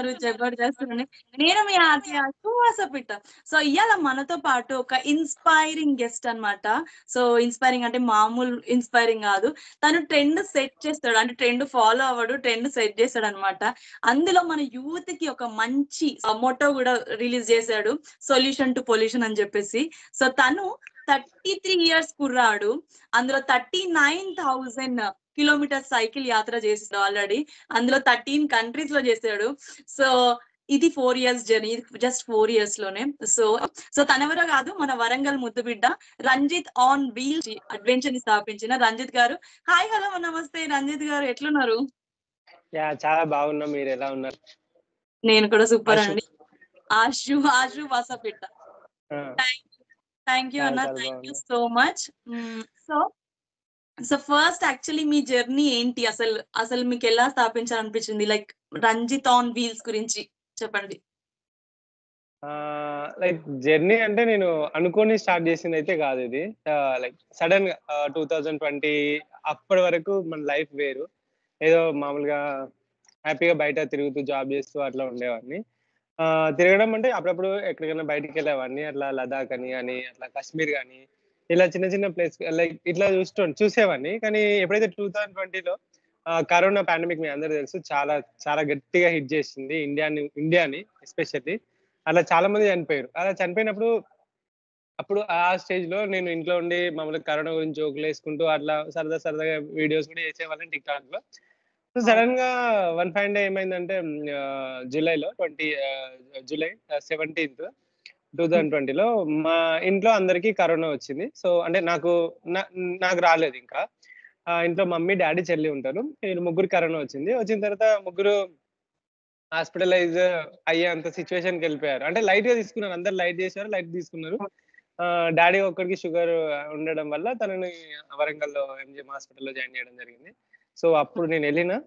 ఉన్నారు జబర్దస్త్ లోని. నేను మీ ఆర్‌జే సువాసపిట్ట. సో, ఇయాల మనతో పాటు ఒక ఇన్‌స్పైరింగ్ గెస్ట్ అన్నమాట. సో, ఇన్‌స్పైరింగ్ అంటే మామూలు ఇన్‌స్పైరింగ్ గాదు. తను ట్రెండ్ సెట్ చేస్తాడు. అంటే ట్రెండ్ ఫాలో అవ్వడు. ట్రెండ్ సెట్ చేస్తాడన్నమాట. అందులో మన యూత్‌కి ఒక మంచి మోటో గూడా రిలీజ్ చేసాడు. సొల్యూషన్ టు పొల్యూషన్ అని జెప్పేసి. సో, తను 33 ఇయర్స్ కుర్రాడు. అందులో 39,000 కిలోమీటర్స్ సైకిల్ యాత్ర చేసాడు ఆల్రెడీ. అందులో 13 కంట్రీస్‌లో చేసాడు. సో, ఇది 4 ఇయర్స్ జర్నీ. జస్ట్ 4 ఇయర్స్ లోనే. సో, తనెవరో గాదు మన వరంగల్ ముద్దుబిడ్డ రంజిత్ ఆన్ వీల్స్ అడ్వెంచర్‌ని స్థాపించిన రంజిత్ గారు. హాయ్! హలో! నమస్తే రంజిత్ గారు ఎట్లున్నారు? చాలా బాగున్నాం. మీరెలా ఉన్నారు? నేను కూడా సూపర్ ఆషు. అండి. ఆషు వాసపిట్ట. ఆ! Thank you. థాంక్ యూ అన్న. చాలా థాంక్ యూ బాగున్నా. So much. So, first actually మీ జర్నీ ఏంటి? అసలు మీకెలా స్థాపించాలనిపించింది? లైక్ 'రంజిత్ ఆన్ వీల్స్' గురించి చెప్పండి. లైక్ జర్నీ అంటే నేను అనుకోని స్టార్ట్ చేసిందయితే గాదిది. లైక్ సడెన్‌గా 2020 అప్పటి వరకు మన లైఫ్ వేరు. ఏదో మామూలుగా హ్యాపీగా బయట తిరుగుతూ, జాబ్ చేస్తూ అట్లా ఉండేవాడిని. తిరగడం అంటే అప్పుడప్పుడు ఎక్కడికైనా బయటికెళ్ళేవాడిని. అట్లా లదాఖ్ అని, అట్లా కాశ్మీర్ గాని, ఇలా చిన్న చిన్న ప్లేస్ లైక్ ఇట్లా చూసేవాడిని. కానీ ఎప్పుడైతే 2020లో కరోనా పాండమిక్ మీ అందరికి తెలుసు. చాలా చాలా గట్టిగా హిట్ చేసింది ఇండియాని ఎస్పెషల్లీ. అలా చాలా మంది చనిపోయారు. అలా చనిపోయినప్పుడు అప్పుడు ఆ స్టేజ్‌లో నేను ఇంట్లో ఉండి మామూలుగా కరోనా గురించి జోకులేసుకుంటూ అట్లా సరదా సరదాగా వీడియోస్ కూడా చేసేవాళ్ళని టిక్‌టాక్‌లో. సో, అవును. సడెన్‌గా వన్ ఫైన్ డే ఏమైందంటే జూలైలో 17థ్ హ్మ్. 2020లో మా ఇంట్లో అందరికి కరోనా వచ్చింది. సో, అంటే నా నాకు రాలేదింకా. ఇంట్లో మమ్మీ, డ్యాడీ, చెల్లి ఉంటారు. వీళ్ళు ముగ్గురికి కరోనా వచ్చింది. వచ్చిన తర్వాత ముగ్గురు హాస్పిటలైజ్ అయ్యేంత సిట్యుయేషన్‌కెళ్ళిపోయారు. అంటే లైట్‌గా తీసుకున్నారు. అందరూ లైట్ చేశారు. లైట్ తీసుకున్నారు. డ్యాడీ ఒక్కడికి షుగర్ ఉండడం వల్ల తనని వరంగల్‌లో ఎంజీఎం హాస్పిటల్‌లో జాయిన్ చేయడం జరిగింది. సో, అప్పుడు నేనెళ్ళిన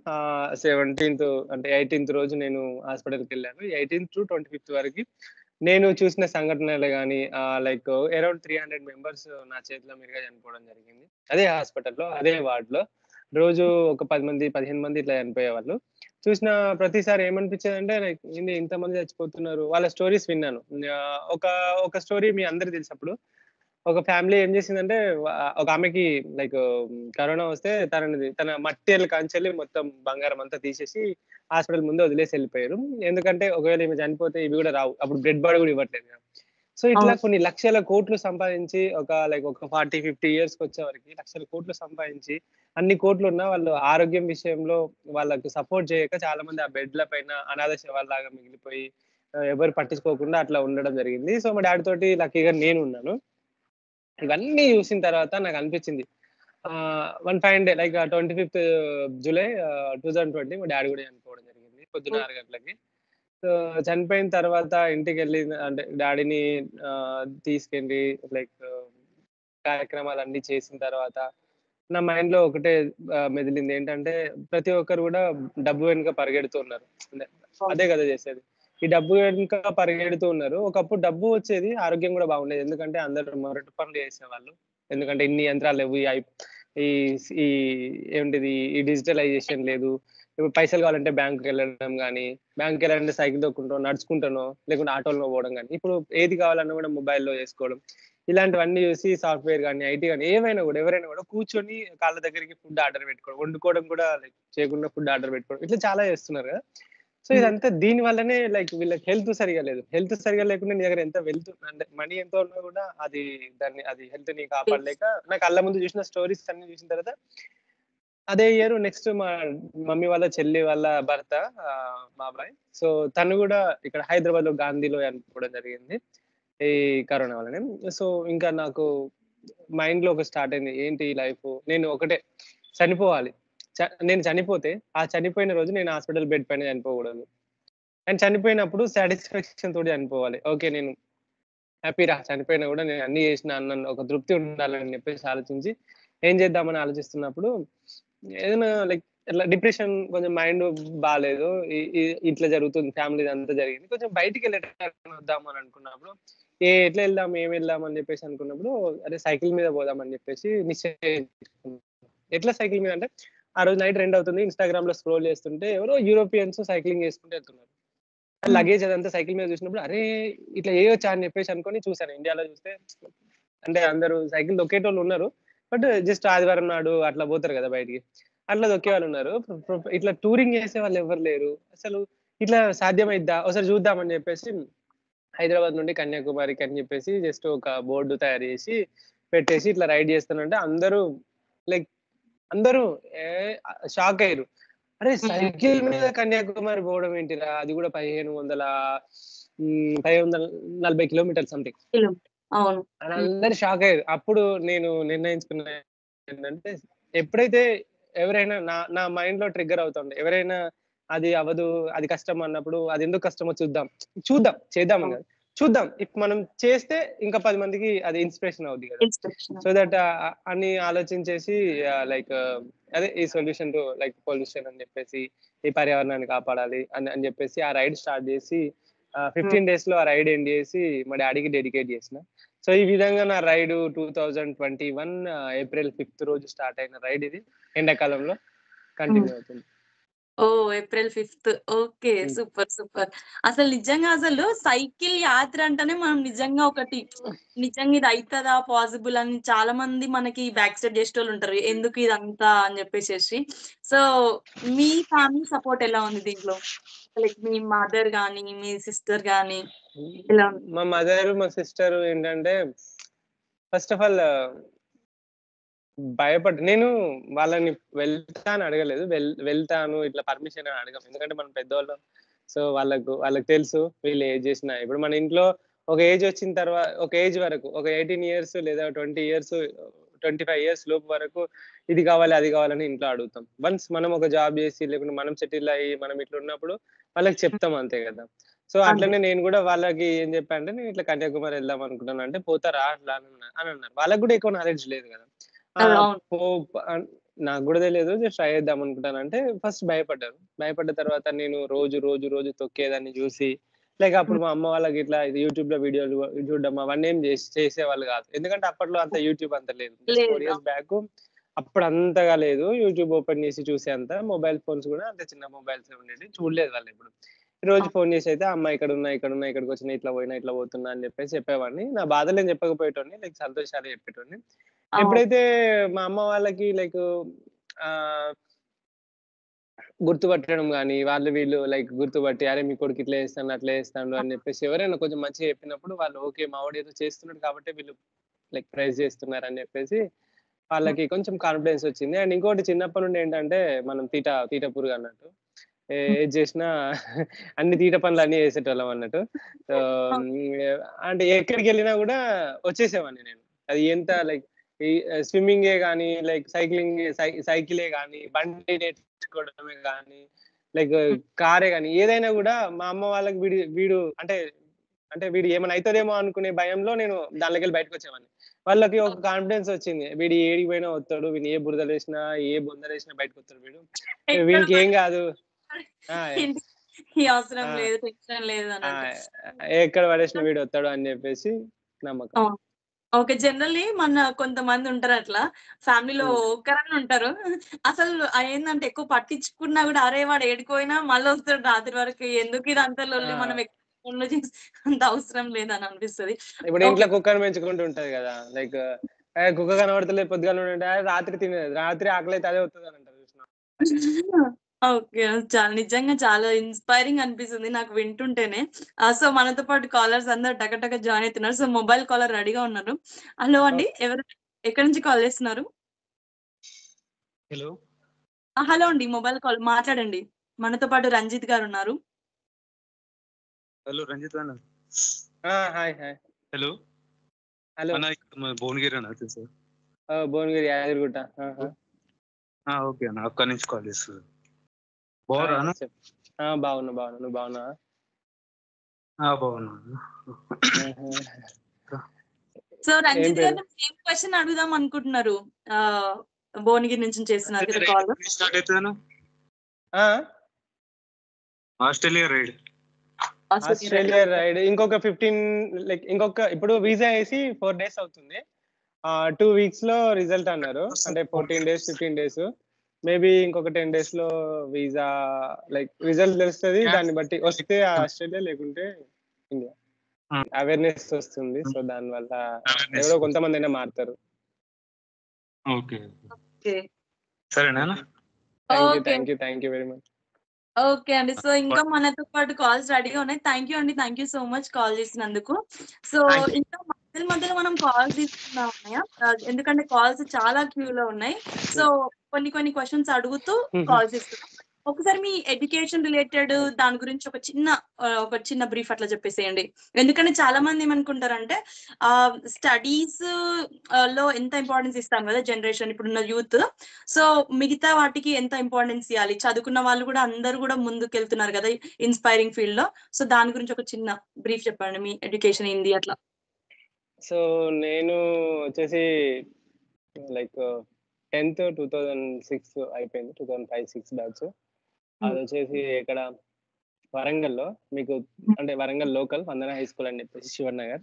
17థ్ అంటే 18థ్ రోజు నేను హాస్పిటల్‌కెళ్ళాను. 18థ్-25థ్ వరకి నేను చూసిన సంఘటనలు గాని లైక్ అరౌండ్ 300 మెంబర్స్ నా చేతుల మీదుగా చనిపోవడం జరిగింది. అదే హాస్పిటల్‌లో, అదే వార్డ్‌లో. రోజు ఒక 10 మంది, 15 మంది ఇట్లా చనిపోయేవాళ్ళు. చూసిన ప్రతిసారి ఏమనిపించేదంటే లైక్ ఏంది ఇంతమంది చచ్చిపోతున్నారు. వాళ్ళ స్టోరీస్ విన్నాను. ఒక ఒక స్టోరీ మీ అందరికి తెలుసప్పుడు. ఒక ఫ్యామిలీ ఏం చేసిందంటే ఒక ఆమెకి లైక్ కరోనా వస్తే తన మట్టెల కాంచెల్లి మొత్తం బంగారం అంతా తీసేసి హాస్పిటల్ ముందే వదిలేసి ఎళ్ళిపోయారు. ఎందుకంటే ఒకవేళ ఈమె చనిపోతే ఇవి కూడా రావు. అప్పుడు డెడ్ బాడీ కూడా ఇవ్వట్లేదు కదా! సో, ఇట్లా అవును. కొన్ని లక్షల కోట్లు సంపాదించి ఒక 40, 50 ఇయర్స్‌కొచ్చేవరకి లక్షల కోట్లు సంపాదించి అన్ని కోట్లున్నా వాళ్ళు ఆరోగ్యం విషయంలో వాళ్ళకి సపోర్ట్ చేయక చాలా మంది ఆ బెడ్‌ల పైన అనాథ శవాల్లాగా మిగిలిపోయి ఎవరు పట్టించుకోకుండా అట్లా ఉండడం జరిగింది. సో, మా డ్యాడీ తోటి లక్కీగా నేనున్నాను. ఇవన్నీ చూసిన తర్వాత నాకనిపించింది. వన్ ఫైన్ డే లైక్ 25థ్ జులై 2020 మా డ్యాడీ కూడా చనిపోవడం జరిగింది. పొద్దున హ్మ్. 6 గంటలకి. సో, చనిపోయిన తర్వాత ఇంటికెళ్ళి అంటే డ్యాడీని తీసుకెళ్ళి లైక్ కార్యక్రమాలన్నీ చేసిన తర్వాత నా మైండ్‌లో ఒకటే మెదిలింది. ఏంటంటే ప్రతి ఒక్కరు గూడా డబ్బు వెనుక పరిగెడుతున్నారు. అంటే అవును. అదే గదా చేసేది. ఈ డబ్బు వెనుక పరిగెడుతూ ఉన్నారు. ఒకప్పుడు డబ్బు వచ్చేది, ఆరోగ్యం గూడా బాగుండేది. ఎందుకంటే అందరూ మొరటు పనులు చేసేవాళ్ళు. ఎందుకంటే ఇన్ని యంత్రాలు లేవు. ఈ ఈ ఏంటిది ఈ డిజిటలైజేషన్ లేదు. ఇప్పుడు పైసలు కావాలంటే బ్యాంక్‌కెళ్ళడం గాని, బ్యాంక్‌కెళ్ళాలంటే సైకిల్ తొక్కుంటో, నడుచుకుంటానో, లేకుంటే ఆటోలో పోవడం గాని, ఇప్పుడు ఏది కావాలన్నా గూడా మొబైల్‌లో చేసుకోవడం. ఇలాంటివన్నీ చూసి సాఫ్ట్‌వేర్ గాని, ఐటీ గాని ఏమైనా గూడా ఎవరైనా గూడా కూర్చొని కాళ్ళ దగ్గరికి ఫుడ్ ఆర్డర్ పెట్టుకోవడం. వండుకోవడం కూడా లైక్ చేయకుండా ఫుడ్ ఆర్డర్ పెట్టుకోవడం. ఇట్లా చాలా చేస్తున్నారు గదా! సో, హ్మ్. ఇదంతా దీని వల్లనే లైక్ వీళ్ళకి హెల్త్ సరిగ్గా లేదు. హెల్త్ సరిగ్గా లేకుండా నీ దగ్గర ఎంత వెల్త్ అంటే మనీ ఎంత ఉన్నా గూడా అది హెల్త్‌ని కాపాడలేక నా కళ్ళ ముందు చూసిన స్టోరీస్ అన్నీ చూసిన తర్వాత అదే ఇయర్ నెక్స్ట్ మా మమ్మీ వాళ్ళ చెల్లి వాళ్ళ భర్త బాబాయ్. సో, తను గూడా ఇక్కడ హైదరాబాద్‌లో గాంధీలో చనిపోవడం జరిగింది. ఈ కరోనా వల్లనే. సో, ఇంకా నాకు మైండ్‌లో ఒకటి స్టార్ట్ అయింది. ఏంటి ఈ లైఫు? నేను ఒకటే చనిపోవాలి. నేను చనిపోతే, ఆ చనిపోయిన రోజు నేను హాస్పిటల్ బెడ్ పైన చనిపోకూడదు. అండ్ చనిపోయినప్పుడు సాటిస్ఫాక్షన్ తోటి చనిపోవాలి. ఓకే. నేను హ్యాపీరా చనిపోయినా గూడా నేను అన్నీ చేసినా అన్న ఒక తృప్తి ఉండాలని చెప్పేసి ఆలోచించి, ఏం చేద్దామని ఆలోచిస్తున్నప్పుడు ఏదైనా లైక్ ఇట్లా డిప్రెషన్ కొంచెం మైండ్ బాలేదు. ఇ ఇ ఇట్లా జరుగుతుంది. ఫ్యామిలీదంతా జరిగింది. కొంచెం బయటికెళ్ళేటట్టు వద్దాం అని అనుకున్నప్పుడు, ఎట్లా ఎళ్దాం? ఏం వెళ్దాం? అని చెప్పేసి అనుకున్నప్పుడు, అరే సైకిల్ మీద పోదాం అని చెప్పేసి నిశ్చయించుకున్నాం. ఎట్లా సైకిల్ మీద అంటే, ఆ రోజు నైట్ 2 అవుతుంది. ఇన్‌స్టాగ్రామ్‌లో స్క్రోల్ చేస్తుంటే ఎవరో యూరోపియన్స్ సైక్లింగ్ చేసుకుంటూ ఎళ్తున్నారు. లగేజ్ అదంతా సైకిల్ మీద చూసినప్పుడు అరే ఇట్లా వేయొచ్చా అని చెప్పేసి అనుకొని చూసాను. ఇండియాలో చూస్తే అంటే అందరూ సైకిల్ దొక్కేటోళ్ళు ఉన్నారు. బట్ జస్ట్ ఆదివారం నాడు అట్లా పోతారు కదా బయటికి. అట్లా దొక్కేవాళ్ళు ఉన్నారు. ఇట్లా టూరింగ్ చేసే వాళ్ళు ఎవరు లేరు. అసలు ఇట్లా సాధ్యమైద్దా? ఒకసారి చూద్దామని చెప్పేసి హైదరాబాద్ నుండి కన్యాకుమారికి అని చెప్పేసి జస్ట్ ఒక బోర్డు తయారు చేసి పెట్టేసి ఇట్లా రైడ్ చేస్తానంటే అందరూ లైక్ అందరూ ఏ షాక్ అయ్యారు. అరే సైకిల్ మీద కన్యాకుమారి పోవడం ఏంటిరా? అది కూడా 540 కిలోమీటర్లు సంథింగ్. అవును. అని అందరూ షాక్ అయ్యారు. అప్పుడు నేను నిర్ణయించుకున్న ఏంటంటే ఎప్పుడైతే ఎవరైనా నా నా మైండ్‌లో ట్రిగ్గర్ అవుతుంది. ఎవరైనా అది అవ్వదు, అది కష్టం అన్నప్పుడు అది ఎందుకు కష్టమో చూద్దాం. చూద్దాం చేద్దామని కాదు. చూద్దాం. మనం చేస్తే ఇంకా 10 మందికి అది ఇన్‌స్పిరేషన్ అవుద్ది కదా! ఇన్‌స్పిరేషన్. సో దట్ అని ఆలోచించేసి లైక్ అదే ఈ సొల్యూషన్ టు లైక్ పొల్యూషన్ అని చెప్పేసి, ఈ పర్యావరణాన్ని కాపాడాలి అని అని చెప్పేసి ఆ రైడ్ స్టార్ట్ చేసి 15 డేస్‌లో ఆ రైడ్ ఎండ్ చేసి మా డ్యాడీకి డెడికేట్ చేసిన. సో ఈ విధంగా నా రైడ్ 2021 ఏప్రిల్ 5థ్ రోజు స్టార్ట్ అయిన రైడ్ ఇది. ఎండాకాలంలో కంటిన్యూ అవుతుంది. ఓహ్! ఏప్రిల్ 5థ్. ఓకే. హ్మ్. సూపర్. అసలు నిజంగా అసలు సైకిల్ యాత్ర అంటేనే మనం నిజంగా నిజంగా ఇది అయితదా? పాసిబుల్ అని చాలా మంది మనకి బ్యాక్ స్టెప్ చేసేటోళ్ళుంటారు. ఎందుకు ఇదంతా అని చెప్పేసేసి. సో, మీ ఫ్యామిలీ సపోర్ట్ ఎలా ఉంది దీంట్లో? లైక్ మీ మదర్ గాని, మీ సిస్టర్ గాని ఎలా ఉంది? మా మదర్, మా సిస్టర్ ఏంటంటే ఫస్ట్ ఆఫ్ ఆల్ నేను వాళ్ళని వెళ్తా అని అడగలేదు. వెళ్తాను ఇట్లా పర్మిషన్ అని అడగం. ఎందుకంటే మనం పెద్దోళ్ళం. సో వాళ్ళకి తెలుసు వీళ్ళు ఏది చేసినా. ఇప్పుడు మన ఇంట్లో ఒక ఏజ్ వచ్చిన ఒక ఏజ్ వరకు ఒక 18 ఇయర్స్ లేదా 20 ఇయర్స్, 25 ఇయర్స్ లోపు వరకు ఇది కావాలి, అది కావాలని ఇంట్లో అడుగుతాం. వన్స్ మనం ఒక జాబ్ చేసి లేకుంటే మనం సెటిల్ అయ్యి మనం ఇట్లా ఉన్నప్పుడు వాళ్ళకి చెప్తాం అంతే కదా! సో అంతే. అట్లనే నేను కూడా వాళ్ళకి ఏం చెప్పా అంటే నేను ఇట్లా కన్యాకుమారి వెళ్దాం అనుకుంటున్నాను అంటే పోతారా అట్లా అని అన్నారు. వాళ్ళకి కూడా ఎక్కువ నాలెడ్జ్ లేదు కదా! అవును. పో నాకు గూడా తెలీదు. జస్ట్ ట్రై చేద్దాం అనుకుంటానంటే ఫస్ట్ భయపడ్డారు. భయపడ్డ తర్వాత నేను రోజు తొక్కేదాన్ని జూసి లైక్ అప్పుడు హ్మ్. మా అమ్మ వాళ్ళకి ఇట్లా ఇది యూట్యూబ్‌లో వీడియోలు చూడడం అవన్నీ ఏం చేసేవాళ్ళు గాదు. ఎందుకంటే అప్పట్లో అంత యూట్యూబ్ అంత లేదు. జస్ట్ 4 లేదు. ఇయర్స్ బ్యాక్ అప్పుడు అంతగా లేదు. యూట్యూబ్ ఓపెన్ చేసి చూసేంత మొబైల్ ఫోన్స్ గూడా అంత చిన్న మొబైల్సే ఉండేటివి. చూడలేదు వాళ్ళెప్పుడు. రోజు అవును. ఫోన్ చేసి అయితే అమ్మ ఇక్కడున్నా, ఇక్కడికొచ్చినా, ఇట్లా పోయినా, ఇట్లా పోతున్నా అని చెప్పేవాడిని. నా బాధలేం చెప్పకపోయేటోడిని. లైక్ సంతోషాలే చెప్పేటోడిని. అవును. ఎప్పుడైతే మా అమ్మ వాళ్ళకి లైక్ ఆహ్, గుర్తుపట్టడం గాని, వాళ్ళు వీళ్ళు లైక్ గుర్తుపట్టి, "అరే! మీ కొడుకు ఇట్లా చేస్తాండు, అట్లా చేస్తాండు" అని చెప్పేసి ఎవరైనా కొంచెం మంచిగా చెప్పినప్పుడు వాళ్ళు ఓకే. మావోడు ఏదో చేస్తున్నాడు కాబట్టే వీళ్ళు లైక్ ప్రైజ్ చేస్తున్నారని చెప్పేసి హ్మ్. వాళ్ళకి కొంచెం కాన్ఫిడెన్స్ వచ్చింది. అండ్ ఇంకోటి చిన్నప్పటి నుండి ఏంటంటే మనం తీట పురుగన్నట్టు. హ్మ్. ఏది చేసినా అన్ని తీట పనులన్నీ చేసేటోళ్ళం అన్నట్టు. So, okay. అంటే ఎక్కడికెళ్ళినా గూడా వచ్చేసేవాడిని నేను. అది ఎంత లైక్ ఈ స్విమ్మింగే గాని, లైక్ సైకిలే గాని, బండి నేర్చుకోవడమే గాని, లైక్ హ్మ్. కారే గాని, ఏదైనా గూడా మా అమ్మ వాళ్ళకి వీడు అంటే వీడు ఏమైనా అయితదేమో అనుకునే భయంలో నేను దాంట్లోకెళ్ళి బయటకొచ్చేవాడిని. వాళ్ళకి ఒక ఓకే. కాన్ఫిడెన్స్ వచ్చింది. వీడు ఏడికి పోయినా వత్తడు. వీడిని ఏ బురదలేసినా, ఏ బొందలేసినా బయటకొత్తడు వీడు. ఎక్కడ వీనికి ఏం గాదు. ఆ! ఏంటి ఈ అవసరం ఆ! లేదు, టెన్షన్ లేదు ఆ! అన్నట్టు. ఎక్కడ పడేసినా వీడొత్తాడు అని జెప్పేసి నమ్మకం. అవును. ఓకే. జనరల్లీ కొంతమంది ఉంటారు అట్లా. ఫ్యామిలీలో హ్మ్. ఒకరన్నా ఉంటారు. అసలు ఏందంటే ఎక్కువ పట్టించుకున్నా గూడా అరే! వాడు ఏడికి మళ్ళొస్తాడు రాత్రి వరకు. ఎందుకు ఇదంతా లొల్లి మనం ఆ! ఫోన్‌లో చేసి అంత అవసరం లేదని అనిపిస్తది. ఇప్పుడు ఓకే. ఇంట్లో కుక్కని పెంచుకుంటూ ఉంటది గదా! లైక్ కుక్క కనబడతలేదు పొద్దుగాల నుండి రాత్రి తినేది. రాత్రి ఆకలైతే అదే వత్తదని అంటారు చూసినవా? ఓకే. నిజంగా చాలా ఇన్‌స్పైరింగ్ అనిపిస్తుంది నాకు వింటుంటేనే. సో, మనతో పాటు కాలర్స్ అందరూ టక జాయిన్ అయితున్నారు. సో, మొబైల్ కాలర్ రెడీగా ఉన్నారు. హలో అండి. ఓకే. ఎవరు? ఎక్కడి నుంచి కాల్ చేస్తున్నారు? హలో. హలో అండి. మొబైల్ కాల్ మాట్లాడండి. మనతో పాటు రంజిత్ గారున్నారు. హలో రంజిత్ అన్న. హాయ్. హాయ్. హలో. హలో. అన్న ఇక్కడ మన భువనగిరి అన్న తెలుసా? భువనగిరి, యాదగిరిగుట్ట. ఆహా! ఓకే అన్న. అక్కడి నుంచి కాల్ చేస్తున్నా. బాగున్నారా అన్న? చెప్పు. బాగున్నా. నువ్వు బాగున్నావా? బాగున్నా అన్న. ఆహా! సో, ఏం రంజిత్ పేరు? గారు సేమ్ క్వెషన్ అడుగుదాం అనుకుంటున్నారు. ఆహ్, భువనగిరి నుంచి చేస్తున్నారు కదా రైడ్ కాల్. ఎప్పుడు స్టార్ట్ అవుతుందన్న? ఆ! Australia ride. ఆస్ట్రేలియా రైడ్ ఇంకొక ఇప్పుడు వీసా ఏసి 4 డేస్ అవుతుంది. 2 వీక్స్‌లో రిజల్ట్ అన్నారు. అంటే 14 డేస్, 15 డేస్. మేబీ ఇంకొక 10 days లో వీసా రిజల్ట్ తెలుస్తుంది. దాన్ని బట్టి వస్తే ఆస్ట్రేలియా, లేకుంటే ఇండియా. అవేర్నెస్ వస్తుంది. సో దానివల్ల ఎవరో కొంతమంది అయినా మారుతారు. Okay okay. సరేనా thank you very much. Okay అండి. సో ఇంకా మనతో పాటు కాల్స్ రెడీగా ఉన్నాయి. థ్యాంక్ యూ అండి. Thank you so much call చేసినందుకు. సో Thank ఇంకా మధ్యలో మనం కాల్స్ తీసుకుందాం అన్నయ్య. ఎందుకంటే కాల్స్ చాలా క్యూలో ఉన్నాయి. సో కొన్ని క్వెషన్స్ అడుగుతూ కాల్స్ ఇస్తున్నాం. ఒకసారి మీ ఎడ్యుకేషన్ రిలేటెడ్ దాని గురించి ఒక చిన్న బ్రీఫ్ అట్లా చెప్పేసేయండి. ఎందుకంటే చాలా మంది ఏమనుకుంటారంటే స్టడీస్ లో ఎంత ఇంపార్టెన్స్ ఇస్తాం కదా జనరేషన్ ఇప్పుడున్న యూత్. సో మిగతా వాటికి ఎంత ఇంపార్టెన్స్ ఇవ్వాలి, చదువుకున్న వాళ్ళు కూడా అందరూ కూడా ముందుకెళ్తున్నారు కదా ఇన్స్పైరింగ్ ఫీల్డ్ లో. సో దాని గురించి ఒక చిన్న బ్రీఫ్ చెప్పండి, మీ ఎడ్యుకేషన్ ఏంది అట్లా. సో నేను వచ్చేసి 10th 2006 అయిపోయింది. 2005-6 బ్యాచ్. అది వచ్చేసి ఇక్కడ వరంగల్లో, మీకు అంటే వరంగల్ లోకల్ వందన హై స్కూల్ అని చెప్పేసి శివన్ నగర్.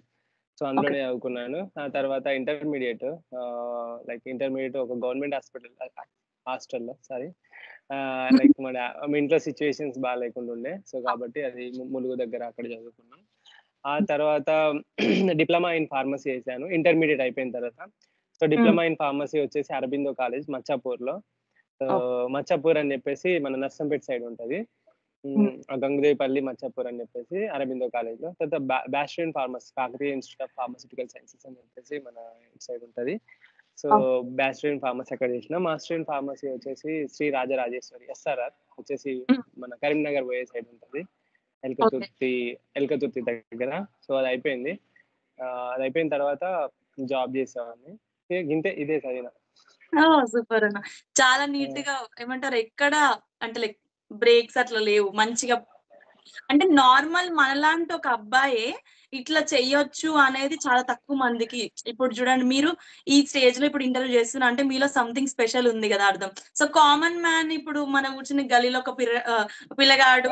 సో అందులోనే చదువుకున్నాను. ఆ తర్వాత ఇంటర్మీడియట్ ఒక గవర్నమెంట్ హాస్టల్లో మన ఇంట్లో సిచ్యువేషన్స్ బాగా లేకుండా ఉండే. సో కాబట్టి అది ములుగు దగ్గర అక్కడ చదువుకున్నాను. ఆ తర్వాత డిప్లొమా ఇన్ ఫార్మసీ చేశాను ఇంటర్మీడియట్ అయిపోయిన తర్వాత. సో డిప్లొమా ఇన్ ఫార్మసీ వచ్చేసి అరబిందో కాలేజ్ మచ్చాపూర్లో. మచ్చాపూర్ అని చెప్పేసి మన నర్సంపేట సైడ్ ఉంటది. గంగుదేవిపల్లి మచ్చాపూర్ అని చెప్పేసి అరబిందో కాలేజ్ లో. తర్వాత bachelor in pharmacy Kakatiya institute of pharmaceutical sciences అని చెప్పేసి మన సైడ్ ఉంటది. సో బ్యాచిలర్ ఇన్ ఫార్మసీ అక్కడ చేసిన. మాస్టర్ ఇన్ ఫార్మసీ వచ్చేసి శ్రీ రాజరాజేశ్వరి SRR వచ్చేసి మన కరీంనగర్ పోయే సైడ్ ఉంటది, ఎల్కతుర్తి దగ్గర. సో అది అయిపోయింది. అది అయిపోయిన తర్వాత జాబ్ చేసేవాడిని. ఇదే చదివిన. సూపర్ అన్న. చాలా నీట్ గా ఏమంటారు, ఎక్కడ అంటే బ్రేక్స్ అట్లా లేవు. మంచిగా అంటే నార్మల్ మనలాంటి ఒక అబ్బాయే ఇట్లా చెయ్యొచ్చు అనేది చాలా తక్కువ మందికి. ఇప్పుడు చూడండి, మీరు ఈ స్టేజ్ లో ఇప్పుడు ఇంటర్వ్యూ చేస్తున్నా అంటే మీలో సంథింగ్ స్పెషల్ ఉంది కదా అర్థం. సో కామన్ మ్యాన్ ఇప్పుడు మనం కూర్చుని గలీలో ఒక పిల్లగాడు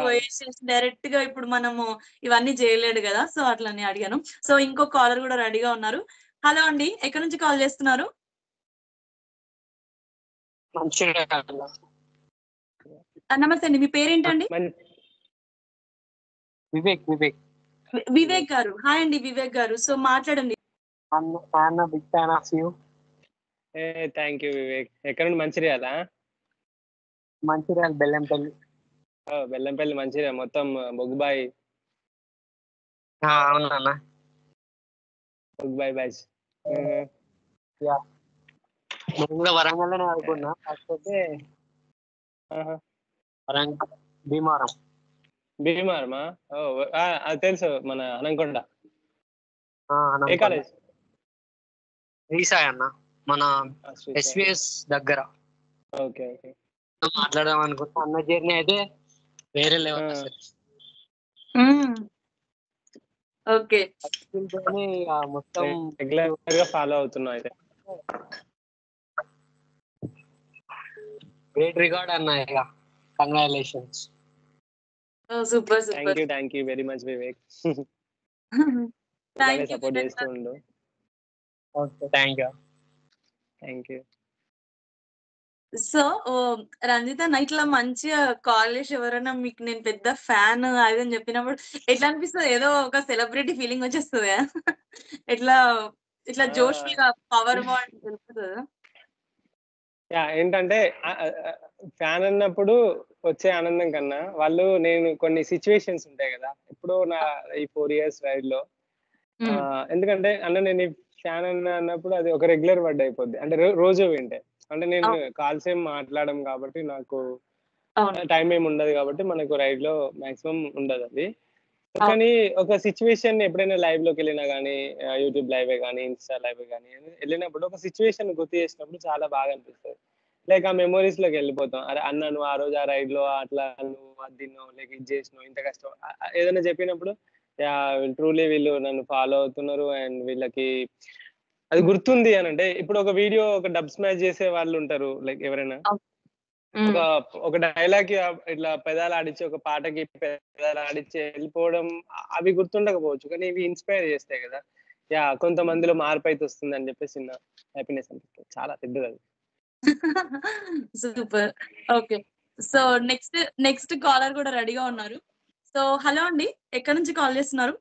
డైరెక్ట్ గా ఇప్పుడు మనము ఇవన్నీ చేయలేడు కదా. సో అట్లని అడిగాను. సో ఇంకో కాలర్ కూడా రెడీగా ఉన్నారు. హలో అండి, ఎక్కడి నుంచి కాల్ చేస్తున్నారు? నమస్తే అండి, మీ పేరేంటండి? వివేక్ గారు. హాయ్ అండి వివేక్ గారు. సో మాట్లాడండి. Thank you Vivek. ఎక్కడ నుండి? మంచిర్యాల బెల్లంపల్లి. బెల్లంపల్లి మంచిర్యాల మొత్తం బొగ్గుబాయి. అవునన్నా, బొగ్గుబాయి బ్యాచ్. నేను కూడా వరంగల్లోనే చదువుకున్నా. కాకపోతే భీమారమా? అది తెలుసు, మన అనంకొండ. ఏ కాలేజ్? శ్రీసాయి అన్న, మన SVS దగ్గర. Okay okay. మాట్లాడదాం అనుకుంటా. అన్న జర్నీ అయితే వేరే లెవెల్ అసలు. ఓకే, మొత్తం రెగ్యులర్ గా ఫాలో అవుతున్నా అయితే. గ్రేట్ రికార్డ్ అన్న. ఇక congratulations. Super thank you very much Vivek. Support చేస్తూ ఉండు. Thank you. సో రంజిత అన్న, ఇట్లా మంచిగా కాలేజ్ ఎవరైనా మీకు నేను పెద్ద ఫ్యాన్ అది అని చెప్పినప్పుడు ఎట్లా అనిపిస్తుంది? ఏదో ఒక సెలబ్రిటీ ఫీలింగ్ వచ్చేస్తుంది. ఇట్లా జోష్ఫుల్ గా పవర్ బాండ్ తెలుస్తుంది. ఏంటంటే ఫ్యాన్ అన్నప్పుడు వచ్చే ఆనందం కన్నా నేను కొన్ని సిచ్యువేషన్స్ ఉంటాయి కదా ఇప్పుడు నా ఈ 4 years రైడ్ లో. ఎందుకంటే నేను ఫ్యాన్ అన్నప్పుడు అది ఒక రెగ్యులర్ వర్డ్ అయిపోద్ది. అంటే రోజు వింటే, అంటే నేను కాల్స్ ఏం మాట్లాడడం కాబట్టి నాకు టైం ఏమి ఉండదు కాబట్టి మనకు రైడ్ లో మాక్సిమం ఉండదు అది. కానీ ఒక సిచ్యువేషన్ ఎప్పుడైనా లైవ్ లోకి వెళ్ళినా కానీ, యూట్యూబ్ లైవే కానీ, ఇన్స్టా లైవే కానీ వెళ్ళినప్పుడు ఒక సిచ్యువేషన్ గుర్తు చేసినప్పుడు చాలా బాగా అనిపిస్తుంది. ఆ మెమోరీస్ లోకి వెళ్ళిపోతాం. అరే అన్న నువ్వు ఆ రోజు ఆ రైడ్ లో అట్లా నువ్వు అది తిన్నావు, ఇది చేసినావు, ఇంత కష్టం ఏదైనా చెప్పినప్పుడు ట్రూలీ వీళ్ళు నన్ను ఫాలో అవుతున్నారు అండ్ వీళ్ళకి అది గుర్తుంది అని. అంటే ఇప్పుడు ఒక వీడియో ఒక డబ్ స్మాష్ చేసే వాళ్ళు ఉంటారు, ఎవరైనా ఒక డైలాగ్ ఇట్లా పెదాలు ఆడిచ్చి, ఒక పాటకి పెదాలు ఆడిచ్చి వెళ్ళిపోవడం అవి గుర్తుండకపోవచ్చు, కానీ ఇవి ఇన్స్పైర్ చేస్తాయి కదా. కొంతమందిలో మార్పు అయితే వస్తుంది అని చెప్పేసి హ్యాపీనెస్ అనిపిస్తుంది. చాలా పెద్దది అది. Super. Okay. So, next caller కూడా రెడీగా ఉన్నారు. సో, హలో అండి. ఎక్కడి నుంచి కాల్ చేస్తున్నారు?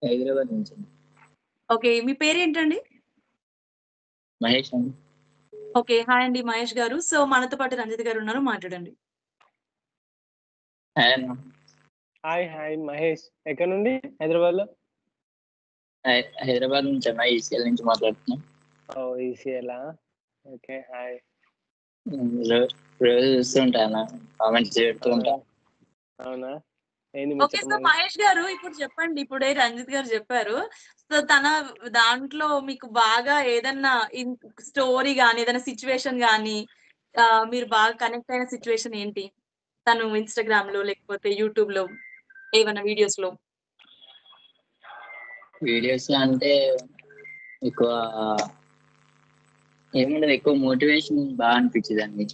హైదరాబాద్ నుంచి ఓకే. మీ పేరేంటండి? మహేష్ అండి. ఓకే. హాయ్ అండి మహేష్ గారు. సో, మనతో పాటు రంజిత్ గారు ఉన్నారు. మాట్లాడండి. హాయ్ అన్న. హాయ్ మహేష్. ఎక్కడ నుండి? హైదరాబాద్లో? హైదరాబాద్ నుంచి అన్న, ఈసీఎల్ నుంచి మాట్లాడుతున్నాం. ఈసీఎలా? ఓకే. హాయ్. రోజు చూస్తుంటా అన్న, కామెంట్స్ పెడుతూ ఉంటా. అవునా? ఏంది ఓకే. ముచ్చట సో, మరి? మహేష్ గారు ఇప్పుడు చెప్పండి. ఇప్పుడే రంజిత్ గారు చెప్పారు. సో, తన దాంట్లో మీకు బాగా ఏదన్నా స్టోరీ గాని, ఏదైనా సిట్యుయేషన్ గాని మీరు బాగా కనెక్ట్ అయిన సిట్యుయేషన్ ఏంటి? తను ఇన్‌స్టాగ్రామ్‌లో లేకపోతే యూట్యూబ్‌లో ఏవన్నా వీడియోస్‌లో? వీడియోస్ అంటే ఎక్కువ ఏముండదు, ఎక్కువ మోటివేషన్ బాగా అనిపించింది అండి.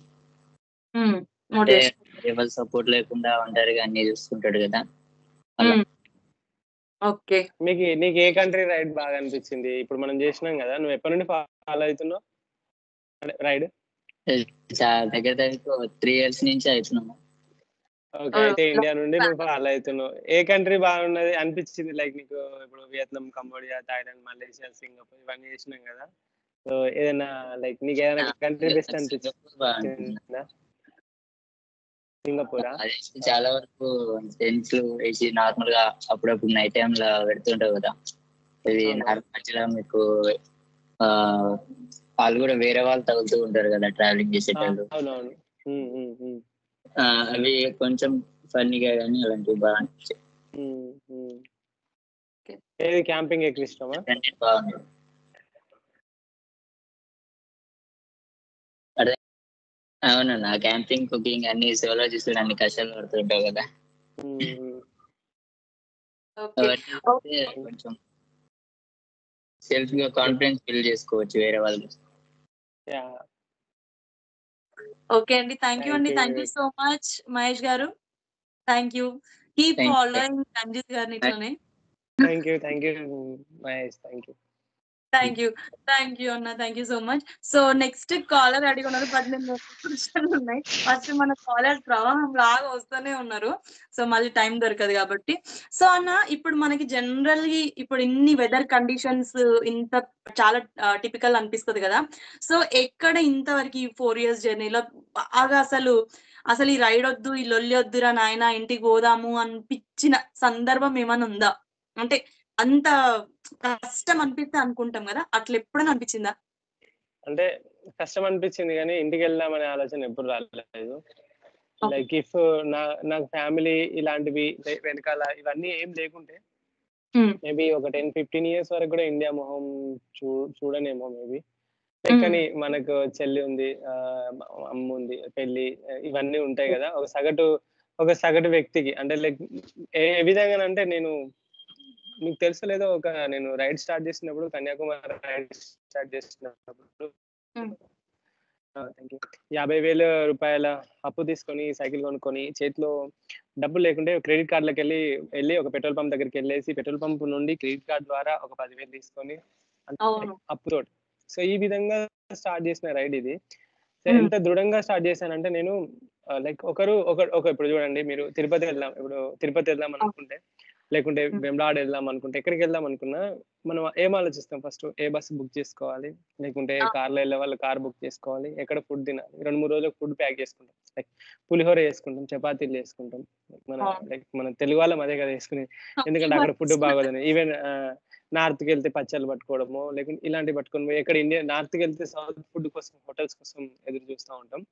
హ్మ్. అంటే మోటివేషన్. ఎవరి సపోర్ట్ లేకుండా ఒంటరిగా అన్ని చూస్తుంటాడు కదా, అలా. హ్మ్. ఓకే. నీకు ఏ కంట్రీ రైడ్ బాగా అనిపించింది? ఇప్పుడు మనం చేసినాం కదా, నువ్వు ఎప్పటి నుండి ఫాలో అవుతున్నావు రైడ్? దగ్గర దగ్గర 3 years నుంచి అవుతున్నాము. ఓకే. అయితే ఇండియా నుండి నువ్వు ఫాలో అవుతున్నావు. ఏ కంట్రీ బాగున్నది అనిపించింది? లైక్ నీకు ఇప్పుడు Vietnam, Cambodia, Thailand, Malaysia, Singapore ఇవన్నీ చేసినాం కదా. సో ఏదైనా లైక్ నీకు ఏదైనా కంట్రీ బెస్ట్ సింగపూర్ బాగా అనిపించింది. అనిపించిందా? సింగపూరా? అది చాలా వరకు టెంట్స్ వేసి నార్మల్ గా అప్పుడప్పుడు నైట్ టైమ్ లో పెడుతుంటావు కదా, ఇది నార్మల్ మీకు వాళ్ళు కూడా వేరే వాళ్ళు తగులుతూ ఉంటారు కదా ట్రావెలింగ్ చేసేటప్పుడు. అవునవును. అవి కొంచెం ఫన్నీగా కానీ అలాంటివి బాగా అనిపించాయి. ఏది క్యాంపింగ్ ఎక్కువ ఇష్టమా? బాగుంది. అదే అవునన్నా, క్యాంపింగ్, కుకింగ్ అన్ని సోలో చేసి అన్ని కష్టాలు పడుతుంటావు కదా, అవన్నీ కొంచెం సెల్ఫ్ గా కాన్ఫిడెన్స్ బిల్డ్ చేసుకోవచ్చు వేరే వాళ్ళు. ఓకే అండి. థ్యాంక్ యూ అండి. Thank you so much Mahesh garu. Thank you. Keep following Ranjit గారిని ఇట్లనే. Thank you Mahesh. Thank you అన్న. Thank you so much. So, next caller రెడీగా ఉన్నారు. బట్ నేను క్వశ్చన్లు ఉన్నాయి. ఫస్ట్ మన కాలర్ ప్రవాహం లాగా వస్తూనే ఉన్నారు. సో, మళ్ళీ టైం దొరకదు కాబట్టి. సో, అన్న ఇప్పుడు మనకి జనరల్లీ ఇప్పుడు ఇన్ని వెదర్ కండిషన్స్ ఇంత చాలా టిపికల్ అనిపిస్తది కదా. సో, ఎక్కడ ఇంతవరకు ఈ 4 years జర్నీలో బాగా అసలు ఈ రైడ్ వద్దు, ఈ లొల్లి వద్దురా నాయనా ఇంటికి పోదాము అనిపించిన సందర్భం ఏమైనా ఉందా? అంటే అంత కష్టం అనిపిస్తే అనుకుంటాం కదా, అట్లా ఎప్పుడైనా అనిపించిందా? అంటే కష్టం అనిపించింది కానీ ఇంటికి వెళ్దామనే ఆలోచన ఎప్పుడు రాలేదు. లైక్ ఇఫ్ నాకు ఫ్యామిలీ ఇలాంటివి వెనకాల ఇవన్నీ ఏం లేకుంటే మేబీ ఒక 10-15 years వరకు కూడా ఇండియా మొహం చూడనేమో మేబీ. కానీ మనకు చెల్లి ఉంది, అమ్మ ఉంది, పెళ్లి ఇవన్నీ ఉంటాయి కదా. ఒక సగటు వ్యక్తికి అంటే లైక్ ఏ విధంగా అంటే నేను మీకు తెలుసలేదో నేను రైడ్ స్టార్ట్ చేసినప్పుడు, కన్యాకుమారి రైడ్ స్టార్ట్ చేసినప్పుడు 50,000 రూపాయల అప్పు తీసుకొని సైకిల్ కొనుక్కొని చేతిలో డబ్బులు లేకుంటే క్రెడిట్ కార్డులకు వెళ్ళి ఒక పెట్రోల్ పంప్ దగ్గరికి వెళ్ళేసి పెట్రోల్ పంప్ నుండి క్రెడిట్ కార్డ్ ద్వారా ఒక 10,000 తీసుకొని అప్పుతో. సో ఈ విధంగా స్టార్ట్ చేసిన రైడ్ ఇది. సో ఎంత దృఢంగా స్టార్ట్ చేశానంటే నేను లైక్ ఇప్పుడు చూడండి, మీరు తిరుపతి వెళ్దాం అనుకుంటే, లేకుంటే వెమ్లాడ వెళ్దాం అనుకుంటే, ఎక్కడికి వెళ్దాం అనుకున్నా మనం ఏం ఆలోచిస్తాం? ఫస్ట్ ఏ బస్సు బుక్ చేసుకోవాలి, లేకుంటే కార్లో వెళ్ళే వాళ్ళు కార్ బుక్ చేసుకోవాలి, ఎక్కడ ఫుడ్ తినాలి, 2-3 రోజులకు ఫుడ్ ప్యాక్ చేసుకుంటాం. లైక్ పులిహోర చేసుకుంటాం, చపాతీలు చేసుకుంటాం. మన తెలుగు వాళ్ళం అదే కదా వేసుకునేది, ఎందుకంటే అక్కడ ఫుడ్ బాగోదని. ఈవెన్ నార్త్కి వెళ్తే పచ్చళ్ళు పట్టుకోవడము, లేకుంటే ఇలాంటివి పట్టుకొని ఎక్కడ ఇండియా నార్త్కి వెళ్తే సౌత్ ఫుడ్ కోసం హోటల్స్ కోసం ఎదురు చూస్తూ ఉంటాం.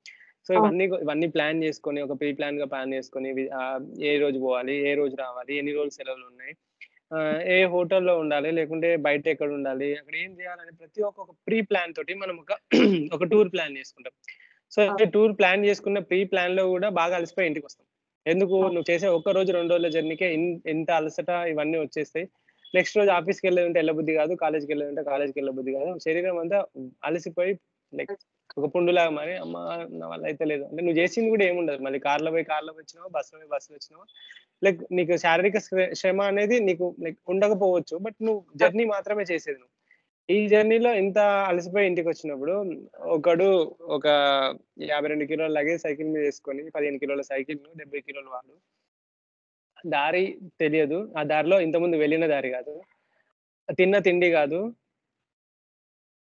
సో ఇవన్నీ ప్లాన్ చేసుకొని, ఒక ప్రీ ప్లాన్ గా ప్లాన్ చేసుకొని, ఏ రోజు పోవాలి, ఏ రోజు రావాలి, ఎన్ని రోజులు సెలవులు ఉన్నాయి, ఏ హోటల్లో ఉండాలి, లేకుంటే బయట ఎక్కడ ఉండాలి, అక్కడ ఏం చేయాలని ప్రతి ఒక్క ప్రీ ప్లాన్ తోటి మనం ఒక టూర్ ప్లాన్ చేసుకుంటాం. సో టూర్ ప్లాన్ చేసుకున్న ప్రీ ప్లాన్ లో కూడా బాగా అలసిపోయి ఇంటికి వస్తాం. ఎందుకు? నువ్వు చేసే 1 రోజు 2 రోజుల జర్నీకే ఇంత అలసట ఇవన్నీ వచ్చేస్తాయి. నెక్స్ట్ రోజు ఆఫీస్కి వెళ్ళేది ఉంటే వెళ్ళబుద్ధి కాదు, కాలేజ్కి వెళ్ళేది ఉంటే కాలేజ్కి వెళ్ళబుద్ధి కాదు. శరీరం అంతా అలసిపోయి లైక్ ఒక పుండులాగా మరి అమ్మ నా వల్ల అయితే లేదు అంటే నువ్వు చేసింది కూడా ఏముండదు. మళ్ళీ కార్లో వచ్చినావా, బస్సులో వచ్చినావా, లైక్ నీకు శారీరక శ్రమ అనేది నీకు లైక్ ఉండకపోవచ్చు, బట్ నువ్వు జర్నీ మాత్రమే చేసేది. ఈ జర్నీలో ఇంత అలసిపోయి ఇంటికి వచ్చినప్పుడు ఒకడు ఒక 52 కిలోల లగేజ్ సైకిల్ మీద వేసుకొని 15 కిలోల సైకిల్ 70 కిలోలు వాడు. దారి తెలియదు. ఆ దారిలో ఇంతకుముందు వెళ్ళిన దారి కాదు. తిన్న తిండి కాదు.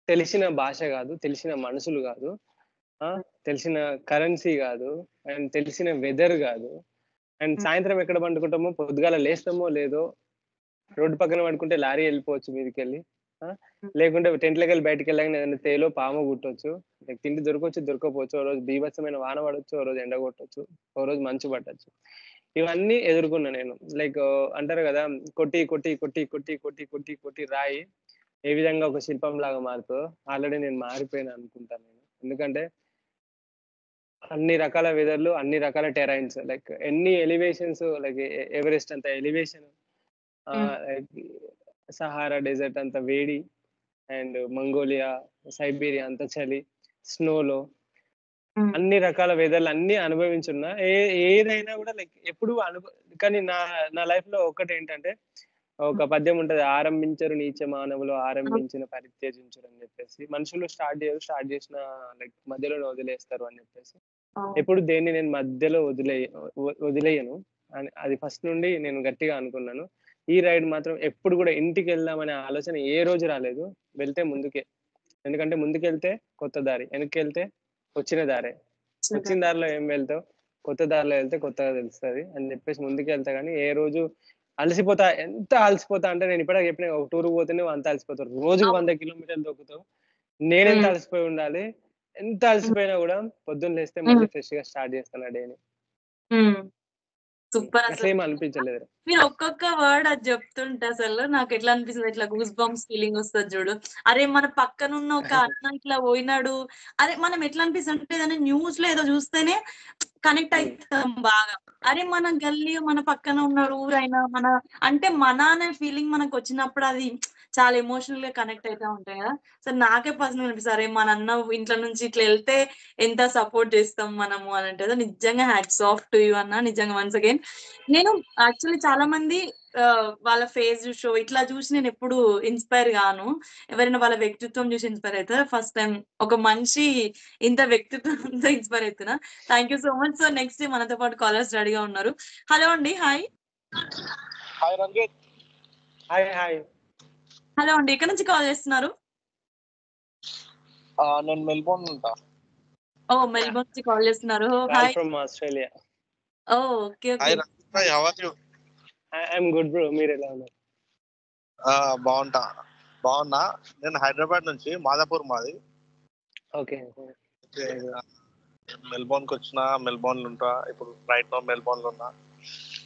తెలిసిన భాష కాదు. తెలిసిన మనుషులు కాదు. తెలిసిన కరెన్సీ కాదు. అండ్ తెలిసిన వెదర్ కాదు. అండ్ సాయంత్రం ఎక్కడ పండుకుంటామో, పొద్దుగాల లేస్తామో లేదో, రోడ్డు పక్కన పడుకుంటే లారీ వెళ్ళిపోవచ్చు మీదకెళ్ళి. లేకుంటే టెంట్లోకెళ్ళి బయటకు వెళ్ళగానే ఏదైనా తేలో పాము కుట్టొచ్చు. తిండి దొరకవచ్చు, దొరకకపోవచ్చు. ఓ రోజు బీభత్సమైన వాన పడొచ్చు, ఓ రోజు ఎండ కొట్టొచ్చు, ఓ రోజు మంచు పట్టొచ్చు. ఇవన్నీ ఎదుర్కొన్నా నేను. లైక్ అంటారు కదా, కొట్టి కొట్టి కొట్టి కొట్టి కొట్టి కొట్టి కొట్టి రాయి ఏ విధంగా ఒక శిల్పం లాగా మారుతుందో ఆల్రెడీ నేను మారిపోయాను అనుకుంటాను నేను. ఎందుకంటే అన్ని రకాల వెదర్లు, అన్ని రకాల టెరైన్స్, లైక్ ఎన్ని ఎలివేషన్స్, లైక్ ఎవరెస్ట్ అంత ఎలివేషన్, సహారా డెజర్ట్ అంత వేడి, అండ్ మంగోలియా, సైబీరియా అంత చలి, స్నోలో అన్ని రకాల వెదర్లు అన్ని అనుభవించున్నా. ఏదైనా కూడా లైక్ ఎప్పుడు కానీ నా లైఫ్ లో ఒకటి ఏంటంటే, ఒక పద్యం ఉంటది, ఆరంభించరు నీచ మానవులు ఆరంభించిన పరిత్యజించరు అని చెప్పేసి. మనుషులు స్టార్ట్ చేసిన లైక్ మధ్యలో వదిలేస్తారు అని చెప్పేసి. ఎప్పుడు దేన్ని నేను మధ్యలో వదిలేయను అని అది ఫస్ట్ నుండి నేను గట్టిగా అనుకున్నాను. ఈ రైడ్ మాత్రం ఎప్పుడు కూడా ఇంటికి వెళ్దామనే ఆలోచన ఏ రోజు రాలేదు. వెళ్తే ముందుకే. ఎందుకంటే ముందుకెళ్తే కొత్త దారి, వెనక్కి వెళ్తే వచ్చిన దారే. వచ్చిన దారిలో ఏం వెళ్తావు, కొత్త దారిలో వెళ్తే కొత్తగా తెలుస్తుంది అని చెప్పేసి ముందుకు వెళ్తా. కానీ ఏ రోజు అలసిపోతా, ఎంత అలసిపోతా అంటే, నేను ఇప్పటికే చెప్పిన, ఒక టూర్ పోతేనే అంత అలసిపోతారు. రోజుకు 100 కిలోమీటర్లు దొక్కుతావు. నేనెంత అలసిపోయి ఉండాలి, ఎంత అలసిపోయినా కూడా పొద్దున్న లేస్తే మళ్ళీ ఫ్రెష్ గా స్టార్ట్ చేస్తాను ఆ డేని. సూపర్. అసలు ఏం అనిపించలేదు. మీరు ఒక్కొక్క వర్డ్ అది చెప్తుంటే అసలు నాకు ఎట్లా అనిపిస్తుంది, ఇట్లా గూస్ బంప్స్ ఫీలింగ్ వస్తుంది చూడు. అరే మన పక్కన ఉన్న ఒక అన్న ఇట్లా పోయినాడు, అరే మనం ఎట్లా అనిపిస్తుంది అంటే ఏదైనా న్యూస్ లో ఏదో చూస్తేనే కనెక్ట్ అవుతాం బాగా. అరే మన గల్లీ, మన పక్కన ఉన్న ఊరైనా మన అంటే మన అనే ఫీలింగ్ మనకు వచ్చినప్పుడు అది చాలా ఎమోషనల్ గా కనెక్ట్ అవుతా ఉంటాయి కదా. సో నాకే పర్సనల్ అనిపిస్తుంది, అరే మన అన్న ఇంట్లో నుంచి ఇట్లా వెళ్తే ఎంత సపోర్ట్ చేస్తాం మనము అని అంటే. నిజంగా హ్యాట్స్ ఆఫ్ టు యూ అన్న, నిజంగా వన్స్ అగైన్. నేను యాక్చువల్లీ చాలా మంది వాళ్ళ ఫేస్ షో ఇట్లా చూసి నేను ఎప్పుడు ఇన్స్పైర్ గాను. ఎవరైనా వాళ్ళ వ్యక్తిత్వం చూసి ఇన్స్పైర్ అవుతారు. ఫస్ట్ టైం ఒక మనిషి ఇంత వ్యక్తిత్వంతో ఇన్స్పైర్ అవుతున్నా. Thank you so much. So next మనతో పాటు కాలర్స్ రెడీగా ఉన్నారు. హలో అండి. Hi. Hi Ranjith. Hi. Hello అండి, ఎక్కడి నుంచి కాల్ చేస్తున్నారు? నేను మెల్బోర్న్ ఉంటా. ఓ, మెల్బోర్న్ నుంచి కాల్ చేస్తున్నారు. Hi from Australia. ఓ, ఓకే ఓకే. హాయ్ రంజిత్ భాయ్, how are you? I'm good bro, మీరు ఎలా ఉన్నారు? బాగున్నా. నేను హైదరాబాద్ నుంచి, మాదాపూర్ మాది. ఓకే. మెల్బోర్న్ కి వచ్చిన, మెల్బోర్న్ లో ఉంటా ఇప్పుడు. రైట్ నో మెల్బోర్న్ లో ఉన్నా.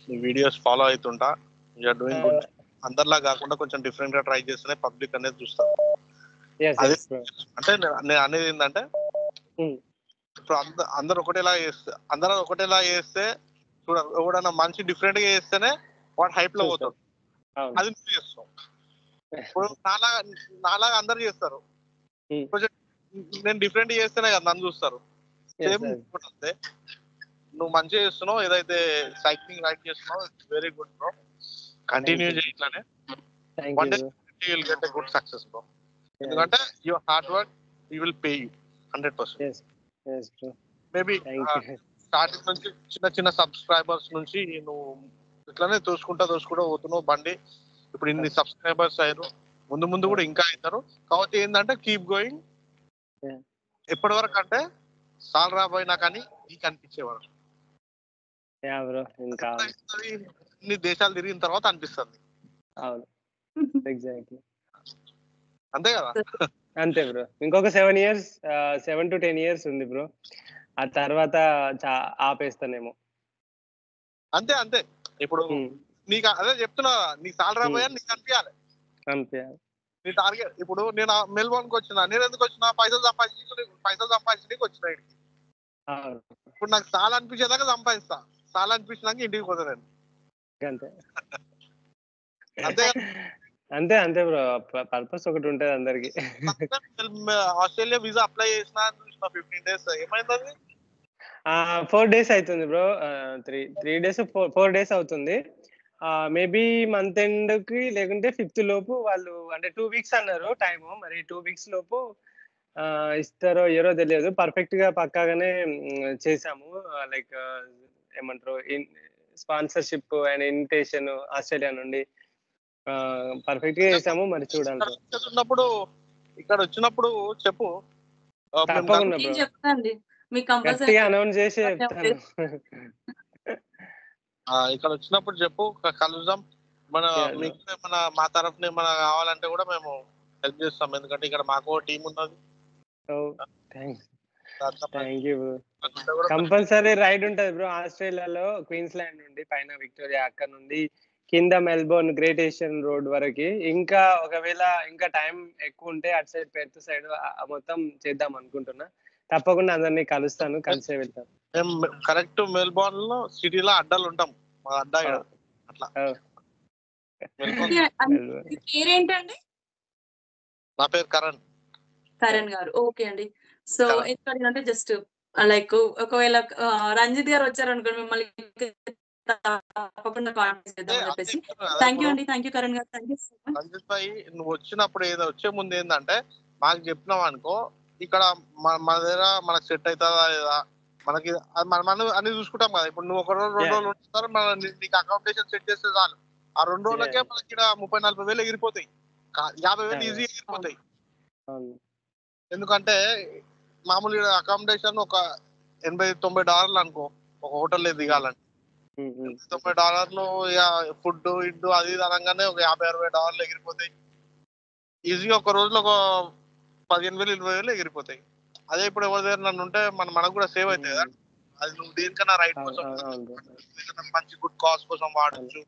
మీ వీడియోస్ ఫాలో అవుతుంటా. You're doing good. అందరిలా కాకుండా కొంచెం డిఫరెంట్ గా ట్రై చేస్తేనే పబ్లిక్ అనేది చూస్తారు. అదే అంటే నేను అనేది ఏంటంటే, ఇప్పుడు అందరూ ఒకటేలా చేస్తే చూడ, ఎవడన్నా మంచి డిఫరెంట్ గా చేస్తేనే వాడు హైప్ లో పోతాడు. అది నువ్వు చేస్తావు. ఇప్పుడు నాలాగా అందరు చేస్తారు. కొంచెం నేను డిఫరెంట్ చేస్తేనే కదా నన్ను చూస్తారు. సేమ్ అంతే. నువ్వు మంచిగా చేస్తున్నావు, ఏదైతే సైక్లింగ్ రైడ్ చేస్తున్నావు, వెరీ గుడ్ బ్రో. కంటిన్యూ చేయట్లానే one day you will get a good success bro. ఎందుకంటే your hard work you will pay you 100%. Maybe starting నుంచి చిన్న సబ్స్క్రైబర్స్ నుంచి నువ్వు ఇట్లానే తోసుకుంటా పోతున్నావు బండి. ఇప్పుడు ఇన్ని సబ్స్క్రైబర్స్ అయ్యారు, ముందు కూడా ఇంకా అవుతారు. కాబట్టి ఏంటంటే కీప్ గోయింగ్. ఎప్పటి వరకు అంటే సాల్ రాబోయినా కానీ నీకు అనిపించేవారు. ఇన్ని దేశాలు తిరిగిన తర్వాత అనిపిస్తుంది. అంతే కదా? అంతే బ్రో. ఇంకొక 7 to 10 years ఉంది బ్రో. ఆ తర్వాత ఆపేస్తానేమో. అంతే. ఇప్పుడు నీకు అదే చెప్తున్నా, నీకు సాల్ రాబోయా నీకు అనిపించాలి. నీ టార్గెట్. ఇప్పుడు నేను మెల్బోర్న్ కి వచ్చినా, నేను ఎందుకు వచ్చినా? పైసలు సంపాదించడానికి వచ్చిన ఇక్కడికి. ఇప్పుడు నాకు సాల్ అనిపించేదాకా సంపాదిస్తా. సాల్ అనిపించినాక ఇంటికి పోతాను. అంతే బ్రో. పర్పస్ ఒకటి ఉంటది అందరికి. ఆస్ట్రేలియా వీసా అప్లై చేసిన 15 days. ఏమైంది అది? 4 days అవుతుంది బ్రో. 3 days 4 days అవుతుంది. మేబీ మంత్ ఎండ్ కి లేకుంటే 5th లోపు వాళ్ళు అంటే 2 వీక్స్ అన్నారు టైము. మరి 2 వీక్స్ లోపు ఇస్తారో ఇయ్యరో తెలియదు. పర్ఫెక్ట్ గా పక్కాగానే చేసాము. లైక్ ఏమంటారు స్పాన్సర్షిప్ అండ్ ఇన్విటేషన్ ఆస్ట్రేలియా నుండి పర్ఫెక్ట్ గా చేసాము. మరి చూడాలి ఉన్నప్పుడు ఇక్కడ వచ్చినప్పుడు చెప్పు. తప్పకుండా నేను బ్రో, చెప్తానండి మీకు కంపల్సరీ గట్టిగా అనౌన్స్ చేసి చెప్తాను. ఇక్కడ వచ్చినప్పుడు చెప్పు, కలుద్దాం. మన మీకు మన మా తరఫున ఏమైనా కావాలంటే కూడా మేము హెల్ప్ చేస్తాం. ఎందుకంటే ఇక్కడ మాకు టీం ఉన్నది. Thank you bro. Compulsory ride ఉంటది బ్రో ఆస్ట్రేలియాలో. క్వీన్స్లాండ్ నుండి పైన విక్టోరియా, అక్కడ నుండి కింద మెల్బోర్న్ గ్రేట్ ఏషియన్ రోడ్ వరకు. ఇంకా ఒకవేళ ఇంకా టైం ఎక్కువ ఉంటే అటు సైడ్ పెర్త్ సైడ్ మొత్తం చేద్దాం అనుకుంటున్నా. తప్పకుండా అందరినీ కలుస్తాను, కలిసే వెళ్తాను. మేము కరెక్ట్ మెల్బోర్న్ లో సిటీలో అడ్డాలు ఉంటాం. మా అడ్డా అట్లా. పేరేంటండి? నా పేరు కరణ్ గారు. ఓకే అండి. సో ఎందుకంటే జస్ట్ లైక్ ఒకవేళ రంజిత్ గారు వచ్చారనుకోండి మిమ్మల్ని తప్పకుండా కాంటాక్ట్ చేద్దామని చెప్పేసి. థ్యాంక్ యూ అండి. థ్యాంక్ యూ కరణ్ గారు. Thank you so much. Ranjit bhai, నువ్వు వచ్చినప్పుడు వచ్చే ముందు ఏంటంటే మాకు చెప్పినావు అనుకో, ఇక్కడ మన దగ్గర మనకు సెట్ అవుతుందా లేదా, మనకి మనం అన్ని చూసుకుంటాం కదా. ఇప్పుడు నువ్వు 1 రోజు 2 రోజులు ఉంటారు, నీకు అకామిడేషన్ సెట్ చేస్తే చాలు. ఆ 2 రోజులకే మనకి ఇక్కడ 30-40 వేలు ఎగిరిపోతాయి. 50 వేలు ఈజీ ఎగిరిపోతాయి. ఎందుకంటే మామూలుగా అకామిడేషన్ ఒక $80-90 అనుకో, ఒక హోటల్లో దిగాలంటే. $90 ఇక ఫుడ్ ఇడ్డు అది అనగానే ఒక $50-60 ఎగిరిపోతాయి. ఈజీగా ఒక రోజులో ఒక 15,000-20,000 వేలు ఎగిరిపోతాయి. అదే ఇప్పుడు ఎవరి దగ్గర నన్ను ఉంటే మనకు కూడా సేవ్ అవుతుంది కదా. అది నువ్వు దేనికన్నా రైట్ కోసం, మంచి గుడ్ కాజ్ కోసం వాడచ్చు.